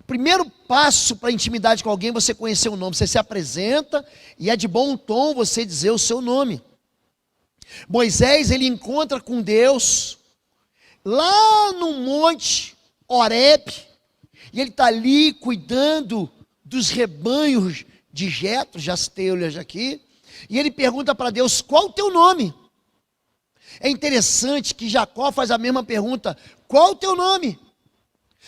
Primeiro passo para a intimidade com alguém é você conhecer o nome. Você se apresenta e é de bom tom você dizer o seu nome. Moisés, ele encontra com Deus lá no monte Horebe, e ele está ali cuidando dos rebanhos de Jetro, já citei ele aqui, e ele pergunta para Deus, qual o teu nome? É interessante que Jacó faz a mesma pergunta, qual o teu nome?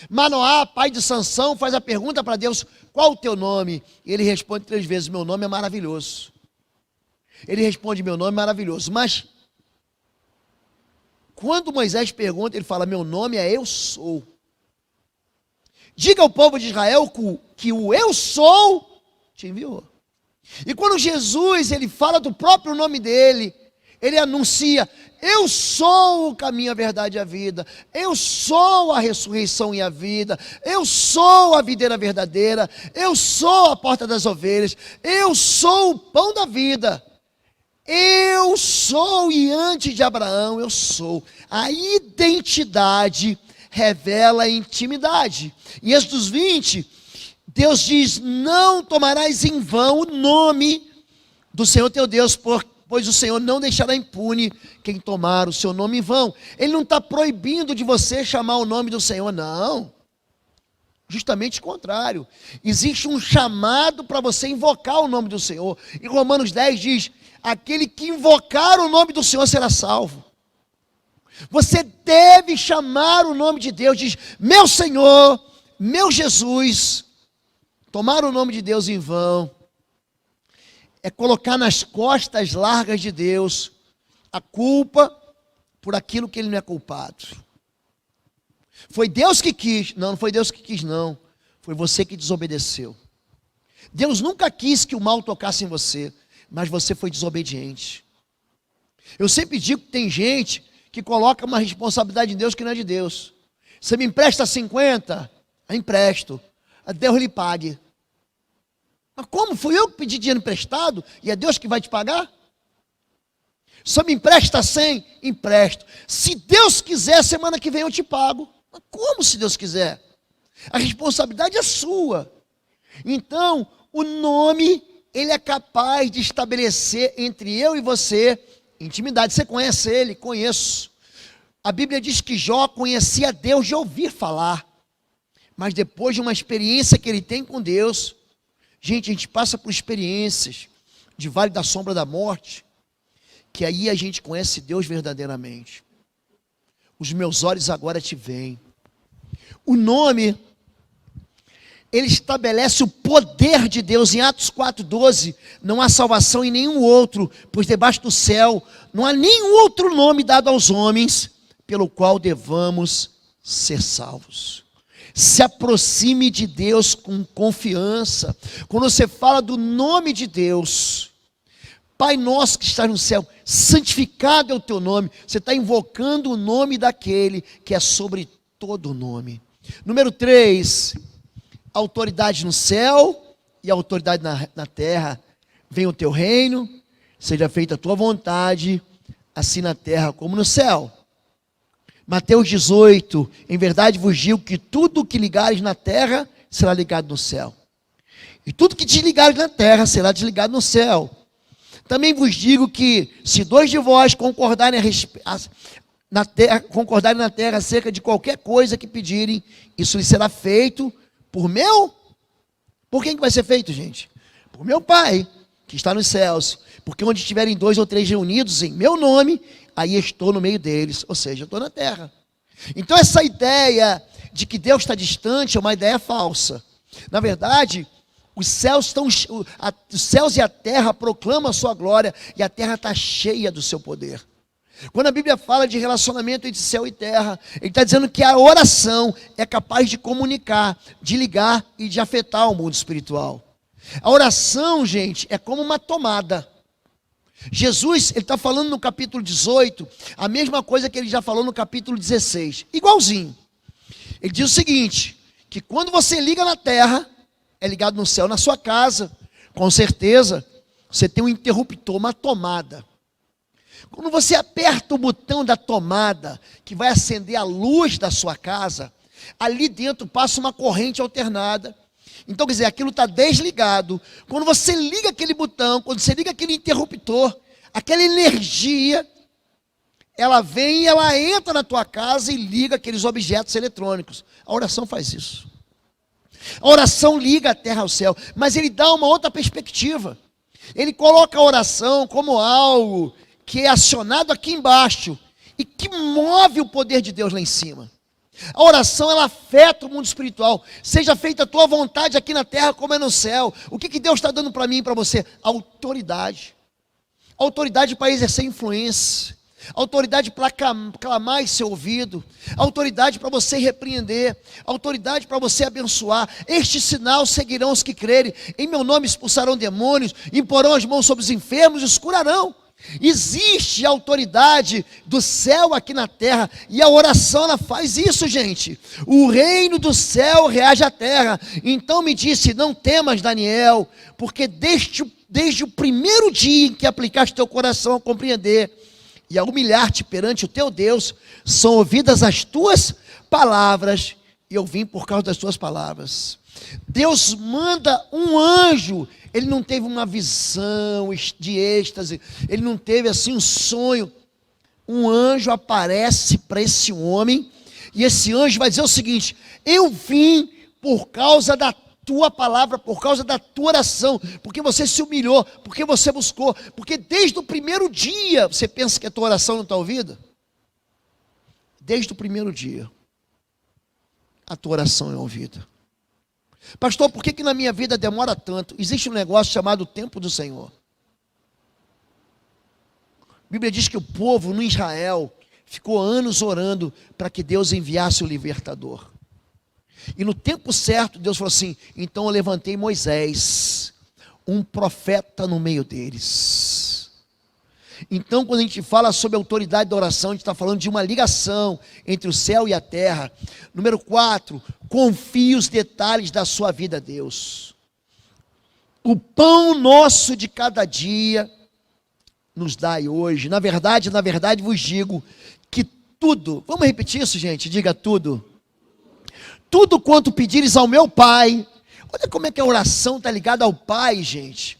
Manoá, pai de Sansão, faz a pergunta para Deus, qual o teu nome? E ele responde 3 vezes, meu nome é maravilhoso. Ele responde, meu nome é maravilhoso. Mas, quando Moisés pergunta, ele fala, meu nome é Eu Sou. Diga ao povo de Israel que o Eu Sou te enviou. E quando Jesus, ele fala do próprio nome dele, ele anuncia, eu sou o caminho, a verdade e a vida, eu sou a ressurreição e a vida, eu sou a videira verdadeira, eu sou a porta das ovelhas, eu sou o pão da vida, eu sou, e antes de Abraão eu sou. A identidade revela a intimidade. Em Êxodo 20, Deus diz, não tomarás em vão o nome do Senhor teu Deus, pois o Senhor não deixará impune quem tomar o seu nome em vão. Ele não está proibindo de você chamar o nome do Senhor, não. Justamente o contrário. Existe um chamado para você invocar o nome do Senhor. Em Romanos 10 diz, aquele que invocar o nome do Senhor será salvo. Você deve chamar o nome de Deus, diz, meu Senhor, meu Jesus. Tomar o nome de Deus em vão é colocar nas costas largas de Deus a culpa por aquilo que ele não é culpado. Foi Deus que quis. Não foi Deus que quis, não. Foi você que desobedeceu. Deus nunca quis que o mal tocasse em você, mas você foi desobediente. Eu sempre digo que tem gente que coloca uma responsabilidade em Deus que não é de Deus. Você me empresta 50? Eu empresto. Deus lhe pague. Mas como? Fui eu que pedi dinheiro emprestado e é Deus que vai te pagar? Só me empresta 100? Empresto. Se Deus quiser, semana que vem eu te pago. Mas como se Deus quiser? A responsabilidade é sua. Então, o nome, ele é capaz de estabelecer entre eu e você intimidade. Você conhece ele? Conheço. A Bíblia diz que Jó conhecia Deus de ouvir falar. Mas depois de uma experiência que ele tem com Deus, gente, a gente passa por experiências de vale da sombra da morte, que aí a gente conhece Deus verdadeiramente. Os meus olhos agora te veem. O nome, ele estabelece o poder de Deus. Em Atos 4,12, não há salvação em nenhum outro, pois debaixo do céu não há nenhum outro nome dado aos homens, pelo qual devamos ser salvos. Se aproxime de Deus com confiança. Quando você fala do nome de Deus, Pai nosso que está no céu, santificado é o teu nome. Você está invocando o nome daquele que é sobre todo o nome. Número 3, autoridade no céu e autoridade na terra. Venha o teu reino, seja feita a tua vontade, assim na terra como no céu. Mateus 18, em verdade vos digo que tudo que ligares na terra será ligado no céu, e tudo que desligares na terra será desligado no céu. Também vos digo que se 2 de vós concordarem na terra acerca de qualquer coisa que pedirem, isso lhe será feito por quem que vai ser feito, gente? Por meu Pai que está nos céus. Porque onde estiverem 2 ou 3 reunidos em meu nome, aí estou no meio deles, ou seja, eu estou na terra. Então essa ideia de que Deus está distante é uma ideia falsa. Na verdade, os céus e a terra proclamam a sua glória, e a terra está cheia do seu poder. Quando a Bíblia fala de relacionamento entre céu e terra, ele está dizendo que a oração é capaz de comunicar, de ligar e de afetar o mundo espiritual. A oração, gente, é como uma tomada. Jesus, ele está falando no capítulo 18, a mesma coisa que ele já falou no capítulo 16, igualzinho. Ele diz o seguinte, que quando você liga na terra, é ligado no céu, na sua casa, com certeza, você tem um interruptor, uma tomada. Quando você aperta o botão da tomada, que vai acender a luz da sua casa, ali dentro passa uma corrente alternada. Então, quer dizer, aquilo está desligado. Quando você liga aquele botão, quando você liga aquele interruptor, aquela energia, ela vem e ela entra na tua casa e liga aqueles objetos eletrônicos. A oração faz isso. A oração liga a terra ao céu, mas ele dá uma outra perspectiva. Ele coloca a oração como algo que é acionado aqui embaixo e que move o poder de Deus lá em cima. A oração, ela afeta o mundo espiritual. Seja feita a tua vontade aqui na terra como é no céu. O que Deus está dando para mim e para você? Autoridade. Autoridade para exercer influência. Autoridade para clamar e ser ouvido. Autoridade para você repreender. Autoridade para você abençoar. Este sinal seguirão os que crerem. Em meu nome expulsarão demônios, imporão as mãos sobre os enfermos e os curarão. Existe a autoridade do céu aqui na terra, e a oração, ela faz isso, gente. O reino do céu reage à terra. Então me disse: não temas, Daniel, porque desde o primeiro dia em que aplicaste teu coração a compreender e a humilhar-te perante o teu Deus, são ouvidas as tuas palavras, e eu vim por causa das tuas palavras. Deus manda um anjo. Ele não teve uma visão de êxtase, ele não teve assim um sonho. Um anjo aparece para esse homem, e esse anjo vai dizer o seguinte: eu vim por causa da tua palavra, por causa da tua oração, porque você se humilhou, porque você buscou, porque desde o primeiro dia, você pensa que a tua oração não está ouvida? Desde o primeiro dia, a tua oração é ouvida. Pastor, por que na minha vida demora tanto? Existe um negócio chamado tempo do Senhor. A Bíblia diz que o povo no Israel ficou anos orando para que Deus enviasse o libertador. E no tempo certo, Deus falou assim: então eu levantei Moisés, um profeta no meio deles. Então, quando a gente fala sobre a autoridade da oração, a gente está falando de uma ligação entre o céu e a terra. Número 4, confie os detalhes da sua vida a Deus. O pão nosso de cada dia nos dai hoje. Na verdade vos digo que tudo, vamos repetir isso, gente? Diga tudo. Tudo quanto pedires ao meu Pai. Olha como é que a oração está ligada ao Pai, gente.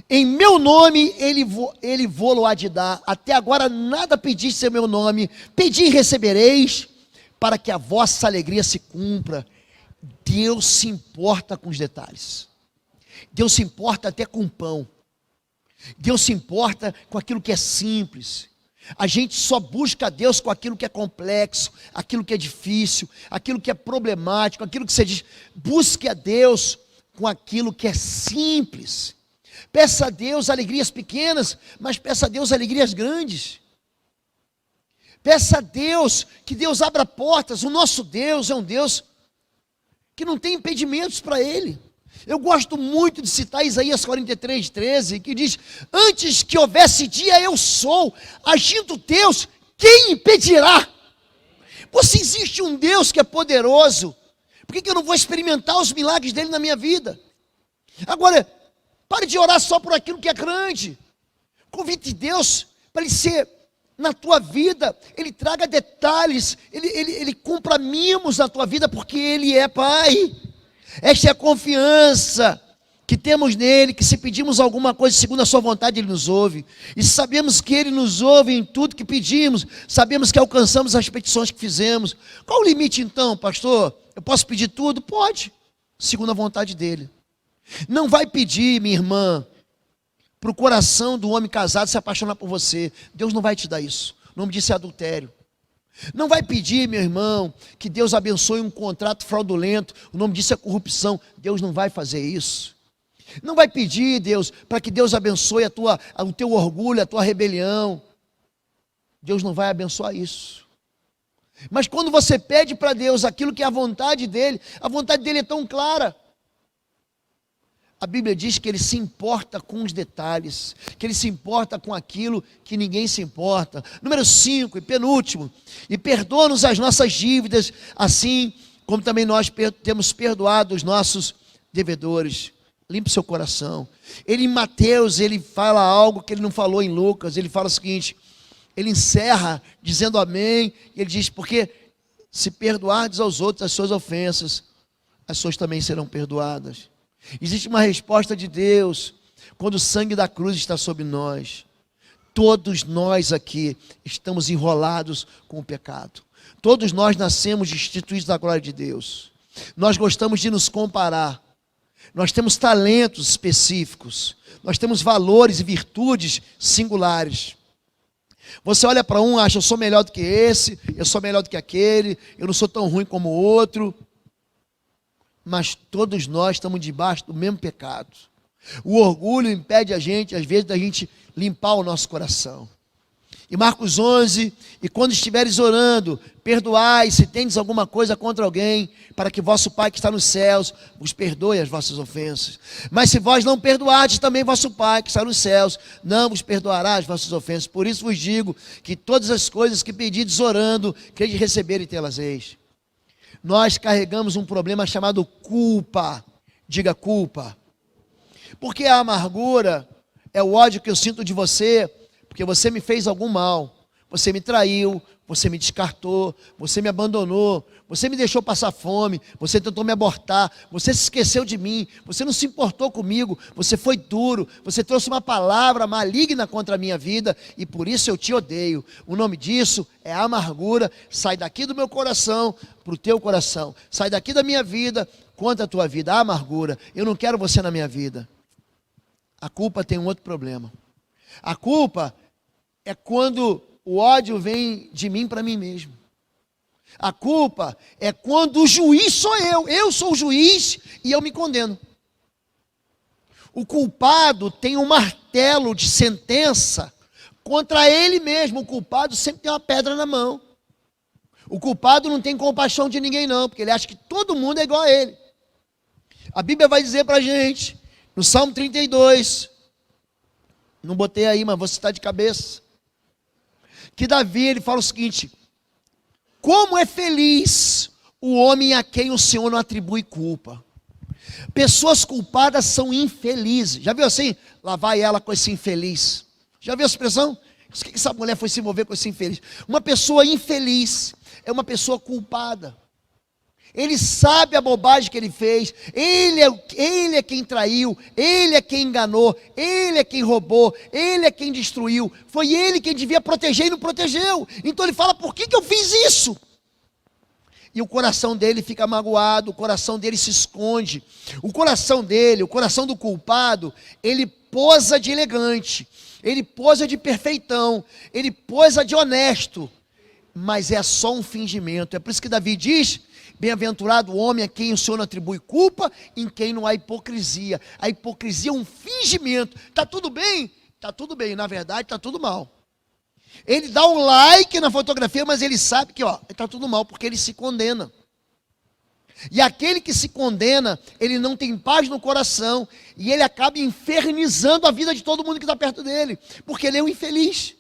Em meu nome, ele vou-lo há de dar. Até agora nada pediste em meu nome. Pedi e recebereis, para que a vossa alegria se cumpra. Deus se importa com os detalhes. Deus se importa até com o pão. Deus se importa com aquilo que é simples. A gente só busca a Deus com aquilo que é complexo, aquilo que é difícil, aquilo que é problemático, aquilo que você diz. Busque a Deus com aquilo que é simples. Peça a Deus alegrias pequenas, mas peça a Deus alegrias grandes. Peça a Deus que Deus abra portas. O nosso Deus é um Deus que não tem impedimentos para Ele. Eu gosto muito de citar Isaías 43:13, que diz: antes que houvesse dia eu sou, agindo Deus, quem impedirá? Você existe um Deus que é poderoso, por que eu não vou experimentar os milagres dele na minha vida? Agora, pare de orar só por aquilo que é grande. Convide Deus para Ele ser na tua vida. Ele traga detalhes. Ele cumpra mimos na tua vida, porque Ele é Pai. Esta é a confiança que temos nele, que se pedimos alguma coisa segundo a sua vontade, Ele nos ouve. E sabemos que Ele nos ouve em tudo que pedimos. Sabemos que alcançamos as petições que fizemos. Qual o limite então, pastor? Eu posso pedir tudo? Pode, segundo a vontade dEle. Não vai pedir, minha irmã, para o coração do homem casado se apaixonar por você. Deus não vai te dar isso. O nome disso é adultério. Não vai pedir, meu irmão, que Deus abençoe um contrato fraudulento. O nome disso é corrupção. Deus não vai fazer isso. Não vai pedir, Deus, para que Deus abençoe o teu orgulho, a tua rebelião. Deus não vai abençoar isso. Mas quando você pede para Deus aquilo que é a vontade dele é tão clara. A Bíblia diz que ele se importa com os detalhes, que ele se importa com aquilo que ninguém se importa. Número 5 e penúltimo, e perdoa-nos as nossas dívidas, assim como também nós temos perdoado os nossos devedores. Limpe seu coração. Ele em Mateus, ele fala algo que ele não falou em Lucas. Ele fala o seguinte, ele encerra dizendo amém, e ele diz, porque se perdoardes aos outros as suas ofensas, as suas também serão perdoadas. Existe uma resposta de Deus quando o sangue da cruz está sobre nós. Todos nós aqui estamos enrolados com o pecado. Todos nós nascemos destituídos da glória de Deus. Nós gostamos de nos comparar. Nós temos talentos específicos. Nós temos valores e virtudes singulares. Você olha para um e acha, eu sou melhor do que esse, eu sou melhor do que aquele, eu não sou tão ruim como o outro. Mas todos nós estamos debaixo do mesmo pecado. O orgulho impede a gente, às vezes, da gente limpar o nosso coração. E Marcos 11, e quando estiveres orando, perdoai se tendes alguma coisa contra alguém, para que vosso Pai que está nos céus vos perdoe as vossas ofensas. Mas se vós não perdoardes, também vosso Pai que está nos céus não vos perdoará as vossas ofensas. Por isso vos digo que todas as coisas que pedides orando, crede receber e tê-las eis. Nós carregamos um problema chamado culpa. Diga culpa. Porque a amargura é o ódio que eu sinto de você, porque você me fez algum mal. Você me traiu, você me descartou, você me abandonou, você me deixou passar fome, você tentou me abortar, você se esqueceu de mim, você não se importou comigo, você foi duro, você trouxe uma palavra maligna contra a minha vida e por isso eu te odeio. O nome disso é amargura. Sai daqui do meu coração para o teu coração, sai daqui da minha vida contra a tua vida. A amargura, eu não quero você na minha vida. A culpa tem um outro problema. A culpa é quando o ódio vem de mim para mim mesmo. A culpa é quando o juiz sou eu sou o juiz e eu me condeno. O culpado tem um martelo de sentença contra ele mesmo. O culpado sempre tem uma pedra na mão. O culpado não tem compaixão de ninguém não, porque ele acha que todo mundo é igual a ele. A Bíblia vai dizer para a gente, no Salmo 32, não botei aí, mas vou citar de cabeça, que Davi, ele fala o seguinte, como é feliz o homem a quem o Senhor não atribui culpa. Pessoas culpadas são infelizes. Já viu assim? Lá vai ela com esse infeliz. Já viu essa expressão? Por que essa mulher foi se envolver com esse infeliz? Uma pessoa infeliz é uma pessoa culpada. Ele sabe a bobagem que ele fez, ele é quem traiu, ele é quem enganou, ele é quem roubou, ele é quem destruiu, foi ele quem devia proteger e não protegeu. Então ele fala, por que eu fiz isso? E o coração dele fica magoado, o coração dele se esconde. O coração dele, o coração do culpado, ele posa de elegante, ele posa de perfeitão, ele posa de honesto, mas é só um fingimento. É por isso que Davi diz, bem-aventurado o homem a quem o Senhor não atribui culpa, em quem não há hipocrisia. A hipocrisia é um fingimento. Está tudo bem? Está tudo bem, na verdade está tudo mal. Ele dá um like na fotografia, mas ele sabe que está tudo mal, porque ele se condena. E aquele que se condena, ele não tem paz no coração, e ele acaba infernizando a vida de todo mundo que está perto dele, porque ele é um infeliz.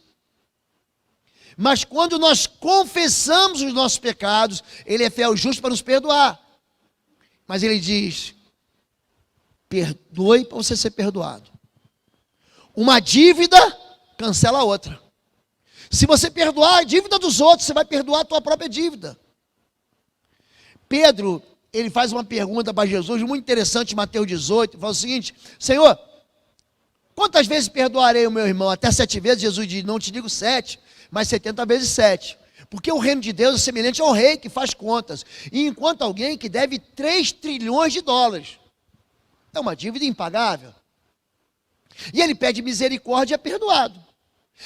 Mas quando nós confessamos os nossos pecados, ele é fiel e justo para nos perdoar. Mas ele diz, perdoe para você ser perdoado. Uma dívida cancela a outra. Se você perdoar a dívida dos outros, você vai perdoar a tua própria dívida. Pedro, ele faz uma pergunta para Jesus, muito interessante, em Mateus 18, fala o seguinte, Senhor, quantas vezes perdoarei o meu irmão? Até 7 vezes? Jesus diz, não te digo 7, mas 70 vezes 7. Porque o reino de Deus é semelhante ao rei que faz contas. E enquanto alguém que deve 3 trilhões de dólares. É uma dívida impagável. E ele pede misericórdia e é perdoado.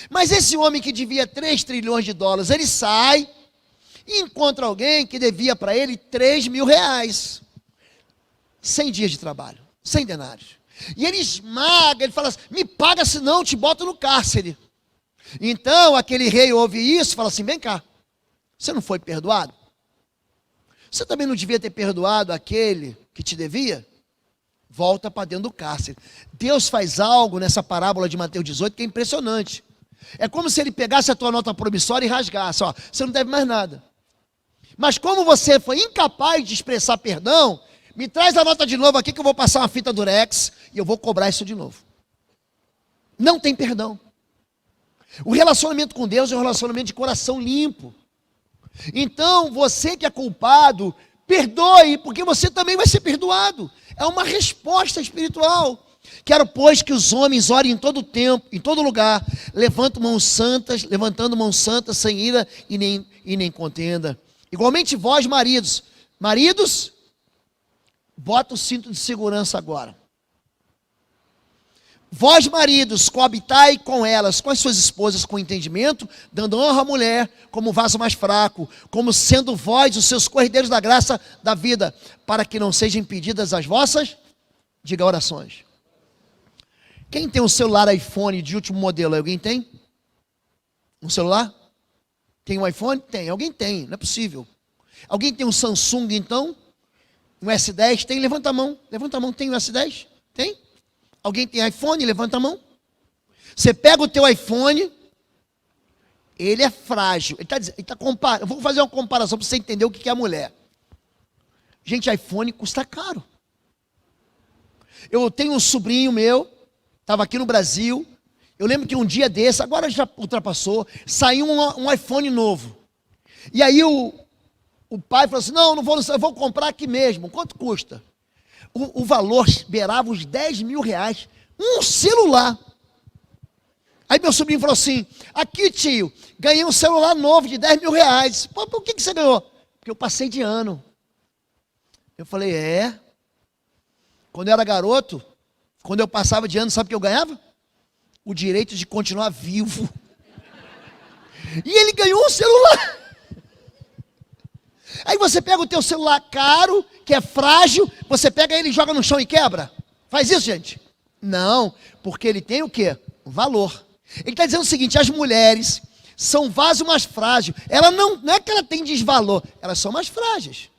Mas esse homem que devia 3 trilhões de dólares, ele sai, E encontra alguém que devia para ele 3.000 reais. 100 dias de trabalho, 100 denários. E ele esmaga, ele fala assim, me paga senão eu te boto no cárcere. Então aquele rei ouve isso e fala assim, vem cá, você não foi perdoado? Você também não devia ter perdoado aquele que te devia? Volta para dentro do cárcere. Deus faz algo nessa parábola de Mateus 18 que é impressionante. É como se ele pegasse a tua nota promissória e rasgasse, ó, você não deve mais nada. Mas como você foi incapaz de expressar perdão, me traz a nota de novo aqui que eu vou passar uma fita durex e eu vou cobrar isso de novo. Não tem perdão. O relacionamento com Deus é um relacionamento de coração limpo. Então, você que é culpado, perdoe, porque você também vai ser perdoado. É uma resposta espiritual. Quero, pois, que os homens orem em todo tempo, em todo lugar, levantando mãos santas, sem ira e nem contenda. Igualmente vós, maridos, bota o cinto de segurança agora. Vós, maridos, coabitai com elas, com as suas esposas, com entendimento, dando honra à mulher como vaso mais fraco, como sendo vós os seus corredeiros da graça da vida, para que não sejam impedidas as vossas, diga, orações. Quem tem um celular iPhone de último modelo? Alguém tem? Um celular? Tem um iPhone? Tem. Alguém tem, não é possível. Alguém tem um Samsung, então? Um S10? Tem? Levanta a mão. Levanta a mão. Tem um S10? Tem? Alguém tem iPhone? Levanta a mão. Você pega o teu iPhone, ele é frágil. Eu vou fazer uma comparação para você entender o que é a mulher. Gente, iPhone custa caro. Eu tenho um sobrinho meu, estava aqui no Brasil. Eu lembro que um dia desse, agora já ultrapassou, saiu um iPhone novo. E aí o pai falou assim, não vou, eu vou comprar aqui mesmo. Quanto custa? O valor beirava os 10.000 reais. Um celular. Aí meu sobrinho falou assim, aqui tio, ganhei um celular novo de 10.000 reais. Pô, por que você ganhou? Porque eu passei de ano. Eu falei, quando eu era garoto, quando eu passava de ano, sabe o que eu ganhava? O direito de continuar vivo. E ele ganhou um celular. Aí você pega o teu celular caro, que é frágil, você pega ele e joga no chão e quebra. Faz isso, gente? Não, porque ele tem o quê? Um valor. Ele está dizendo o seguinte, as mulheres são vaso mais frágil. Ela não é que ela tem desvalor, elas são mais frágeis.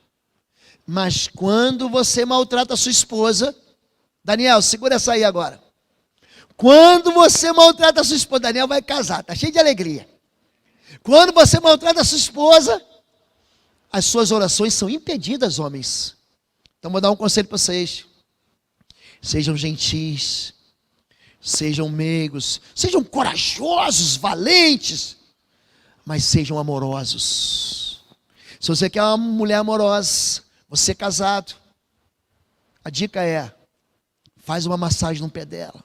Mas quando você maltrata a sua esposa, Daniel, segura essa aí agora. Quando você maltrata a sua esposa, Daniel vai casar, está cheio de alegria. Quando você maltrata a sua esposa, as suas orações são impedidas, homens. Então vou dar um conselho para vocês. Sejam gentis, sejam meigos, sejam corajosos, valentes, mas sejam amorosos. Se você quer uma mulher amorosa, você é casado, a dica é, faz uma massagem no pé dela.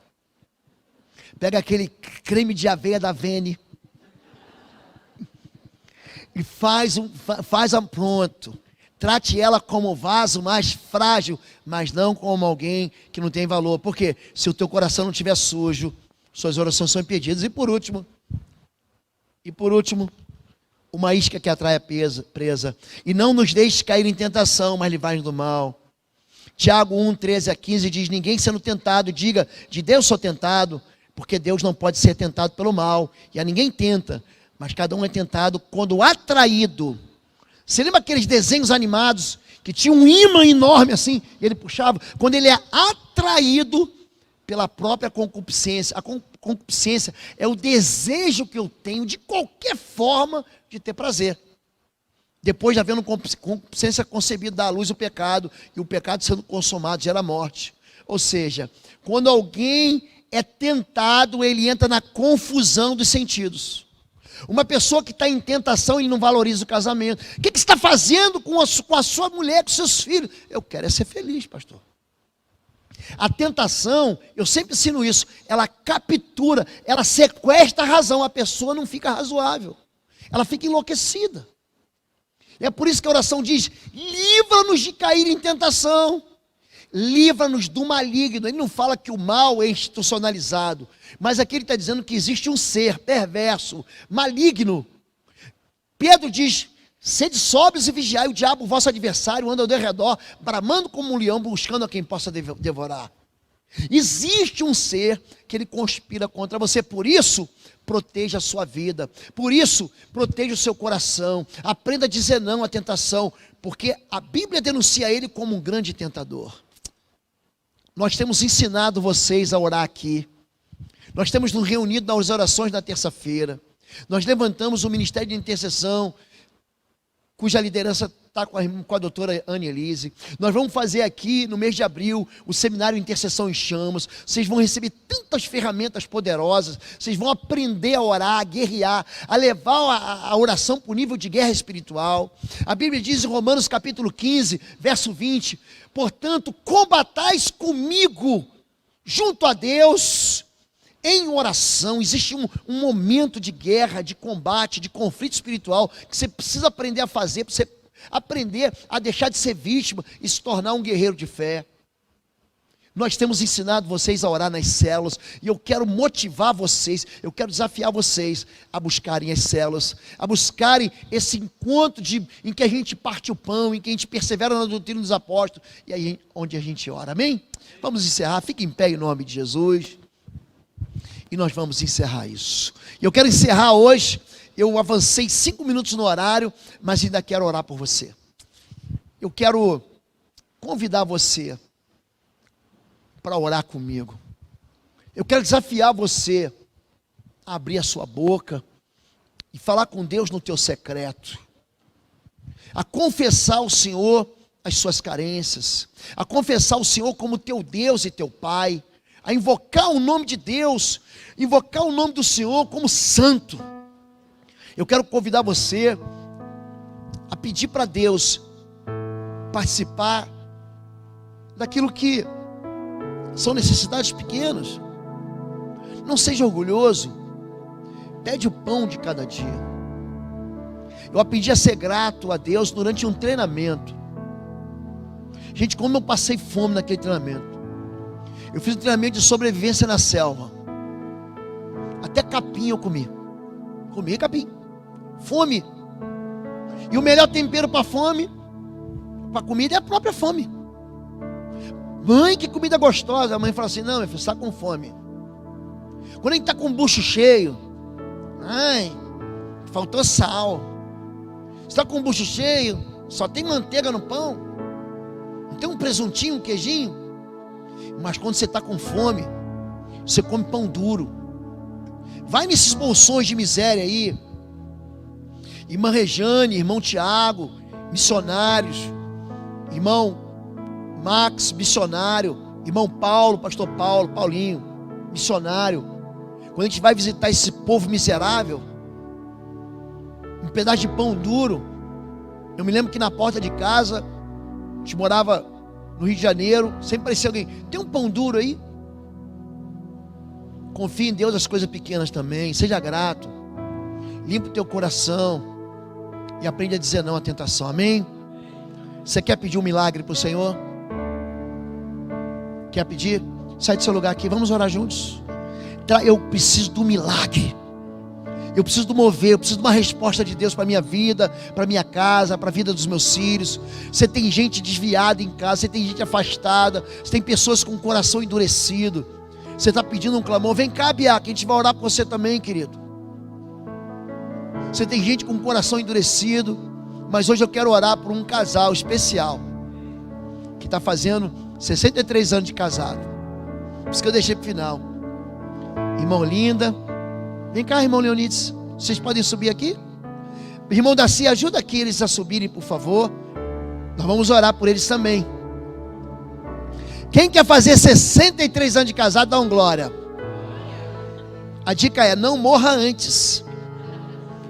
Pega aquele creme de aveia da Vene e pronto. Trate ela como vaso mais frágil, mas não como alguém que não tem valor. Porque se o teu coração não estiver sujo, suas orações são impedidas. E por último, uma isca que atrai a presa. E não nos deixe cair em tentação, mas livrai-nos do mal. Tiago 1, 13 a 15 diz, ninguém sendo tentado, diga, de Deus sou tentado, porque Deus não pode ser tentado pelo mal. E a ninguém tenta, mas cada um é tentado quando atraído. Você lembra aqueles desenhos animados que tinha um ímã enorme assim, e ele puxava? Quando ele é atraído pela própria concupiscência. A concupiscência é o desejo que eu tenho de qualquer forma de ter prazer. Depois de havendo concupiscência concebida da luz o pecado, e o pecado sendo consumado gera morte. Ou seja, quando alguém é tentado, ele entra na confusão dos sentidos. Uma pessoa que está em tentação, ele não valoriza o casamento. O que você está fazendo com a sua mulher, com seus filhos? Eu quero ser feliz, pastor. A tentação, eu sempre ensino isso, ela captura, ela sequestra a razão, a pessoa não fica razoável, ela fica enlouquecida. É por isso que a oração diz, livra-nos de cair em tentação, livra-nos do maligno. Ele não fala que o mal é institucionalizado, mas aqui ele está dizendo que existe um ser perverso, maligno. Pedro diz, Sede sóbrios e vigiai, o diabo, o vosso adversário, anda ao redor, bramando como um leão, buscando a quem possa devorar. Existe um ser que ele conspira contra você, por isso, proteja a sua vida, por isso, proteja o seu coração, aprenda a dizer não à tentação, porque a Bíblia denuncia ele como um grande tentador. Nós temos ensinado vocês a orar aqui, nós temos nos reunido nas orações na terça-feira, nós levantamos o ministério de intercessão, cuja liderança está com a doutora Anne Elise. Nós vamos fazer aqui, no mês de abril, o seminário Intercessão em Chamas. Vocês vão receber tantas ferramentas poderosas, vocês vão aprender a orar, a guerrear, a levar a oração para o nível de guerra espiritual. A Bíblia diz em Romanos capítulo 15, verso 20, portanto, combatais comigo, junto a Deus, em oração. Existe um momento de guerra, de combate, de conflito espiritual, que você precisa aprender a fazer, para você aprender a deixar de ser vítima e se tornar um guerreiro de fé. Nós temos ensinado vocês a orar nas células, e eu quero motivar vocês, eu quero desafiar vocês a buscarem as células, a buscarem esse encontro em que a gente parte o pão, em que a gente persevera na doutrina dos apóstolos, e aí onde a gente ora, amém? Vamos encerrar, fique em pé em nome de Jesus. E nós vamos encerrar isso. E eu quero encerrar hoje. Eu avancei 5 minutos no horário, mas ainda quero orar por você. Eu quero convidar você para orar comigo. Eu quero desafiar você a abrir a sua boca e falar com Deus no teu secreto. A confessar ao Senhor as suas carências. A confessar ao Senhor como teu Deus e teu Pai. A invocar o nome de Deus, invocar o nome do Senhor como santo. Eu quero convidar você a pedir para Deus participar daquilo que são necessidades pequenas. Não seja orgulhoso, pede o pão de cada dia. Eu aprendi a ser grato a Deus durante um treinamento. Gente, como eu passei fome naquele treinamento. Eu fiz um treinamento de sobrevivência na selva. Até capim eu comi. Comi capim. Fome. E o melhor tempero para fome, para comida, é a própria fome. Mãe, que comida gostosa. A mãe fala assim, não, meu filho, você está com fome. Quando a gente está com o bucho cheio, ai, faltou sal. Você está com o bucho cheio, só tem manteiga no pão. Não tem um presuntinho, um queijinho. Mas quando você está com fome, você come pão duro. Vai nesses bolsões de miséria aí. Irmã Rejane, irmão Tiago, missionários. Irmão Max, missionário. Irmão Paulo, pastor Paulo, Paulinho, missionário. Quando a gente vai visitar esse povo miserável, um pedaço de pão duro. Eu me lembro que na porta de casa, a gente morava no Rio de Janeiro, sempre parecia alguém, tem um pão duro aí? Confie em Deus as coisas pequenas também, seja grato, limpa o teu coração e aprende a dizer não à tentação, amém? Você quer pedir um milagre para o Senhor? Quer pedir? Sai do seu lugar aqui, vamos orar juntos. Eu preciso do milagre, eu preciso do mover, eu preciso de uma resposta de Deus para a minha vida, para a minha casa, para a vida dos meus filhos. Você tem gente desviada em casa, você tem gente afastada, você tem pessoas com o coração endurecido. Você está pedindo um clamor, vem cá, Bia, que a gente vai orar por você também, querido. Você tem gente com o coração endurecido, mas hoje eu quero orar por um casal especial, que está fazendo 63 anos de casado. Por isso que eu deixei para o final. Irmão Linda, vem cá, irmão Leonides, vocês podem subir aqui? Irmão Daci, ajuda aqui eles a subirem, por favor. Nós vamos orar por eles também. Quem quer fazer 63 anos de casado, dá um glória. A dica é, não morra antes,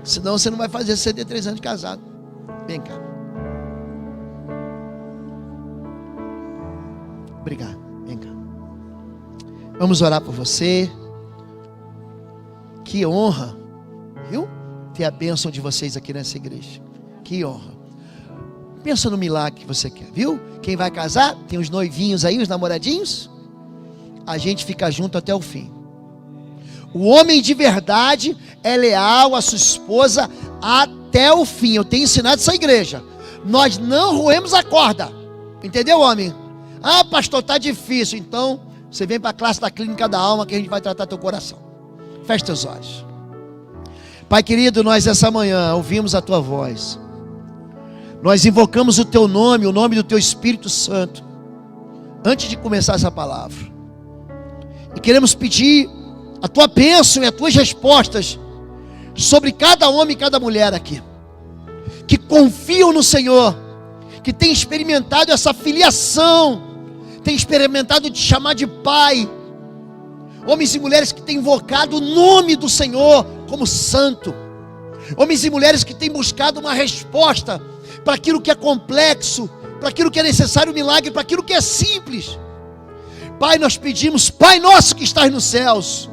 senão você não vai fazer 63 anos de casado. Vem cá. Obrigado, vem cá. Vamos orar por você. Que honra, viu? Ter a bênção de vocês aqui nessa igreja. Que honra. Pensa no milagre que você quer, viu? Quem vai casar, tem os noivinhos aí, os namoradinhos. A gente fica junto até o fim. O homem de verdade é leal à sua esposa até até o fim. Eu tenho ensinado essa igreja. Nós não roemos a corda. Entendeu, homem? Ah, pastor, está difícil. Então, você vem para a classe da clínica da alma que a gente vai tratar teu coração. Feche teus olhos. Pai querido, nós essa manhã ouvimos a tua voz. Nós invocamos o teu nome, o nome do teu Espírito Santo, antes de começar essa palavra. E queremos pedir a tua bênção e as tuas respostas sobre cada homem e cada mulher aqui, que confiam no Senhor, que tem experimentado essa filiação, tem experimentado te chamar de Pai. Homens e mulheres que têm invocado o nome do Senhor como santo. Homens e mulheres que têm buscado uma resposta para aquilo que é complexo, para aquilo que é necessário milagre, para aquilo que é simples. Pai, nós pedimos, Pai nosso que estás nos céus,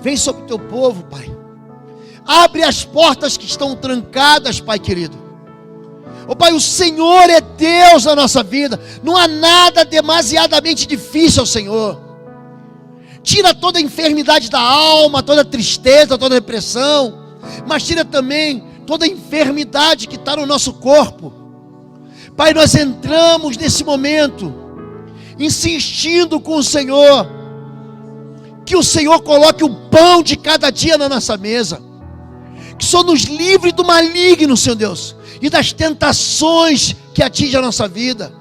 vem sobre o teu povo, Pai. Abre as portas que estão trancadas, Pai querido. Oh Pai, o Senhor é Deus na nossa vida. Não há nada demasiadamente difícil ao Senhor. Tira toda a enfermidade da alma, toda a tristeza, toda a depressão. Mas tira também toda a enfermidade que está no nosso corpo. Pai, nós entramos nesse momento insistindo com o Senhor, que o Senhor coloque o pão de cada dia na nossa mesa, que o Senhor nos livre do maligno, Senhor Deus, e das tentações que atingem a nossa vida.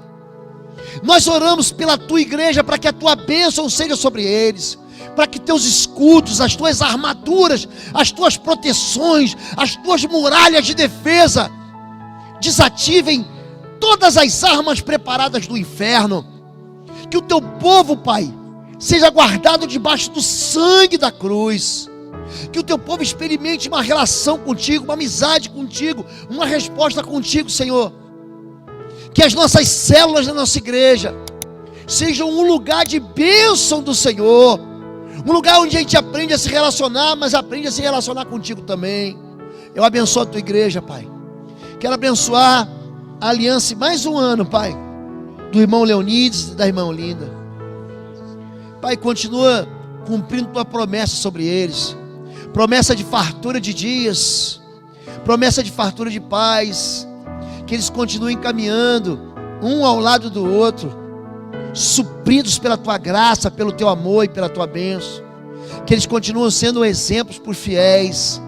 Nós oramos pela tua igreja, para que a tua bênção seja sobre eles, para que teus escudos, as tuas armaduras, as tuas proteções, as tuas muralhas de defesa desativem todas as armas preparadas do inferno. Que o teu povo, Pai, seja guardado debaixo do sangue da cruz. Que o teu povo experimente uma relação contigo, uma amizade contigo, uma resposta contigo, Senhor. Que as nossas células da nossa igreja sejam um lugar de bênção do Senhor, um lugar onde a gente aprende a se relacionar, mas aprende a se relacionar contigo também. Eu abençoo a tua igreja, Pai. Quero abençoar a aliança mais um ano, Pai, do irmão Leonides e da irmã Olinda. Pai, continua cumprindo tua promessa sobre eles, promessa de fartura de dias, promessa de fartura de paz, que eles continuem caminhando um ao lado do outro, supridos pela tua graça, pelo teu amor e pela tua bênção, que eles continuem sendo exemplos por fiéis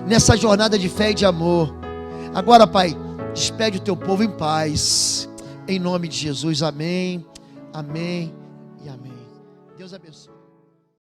nessa jornada de fé e de amor. Agora, Pai, despede o teu povo em paz, em nome de Jesus. Amém, amém e amém. Deus abençoe.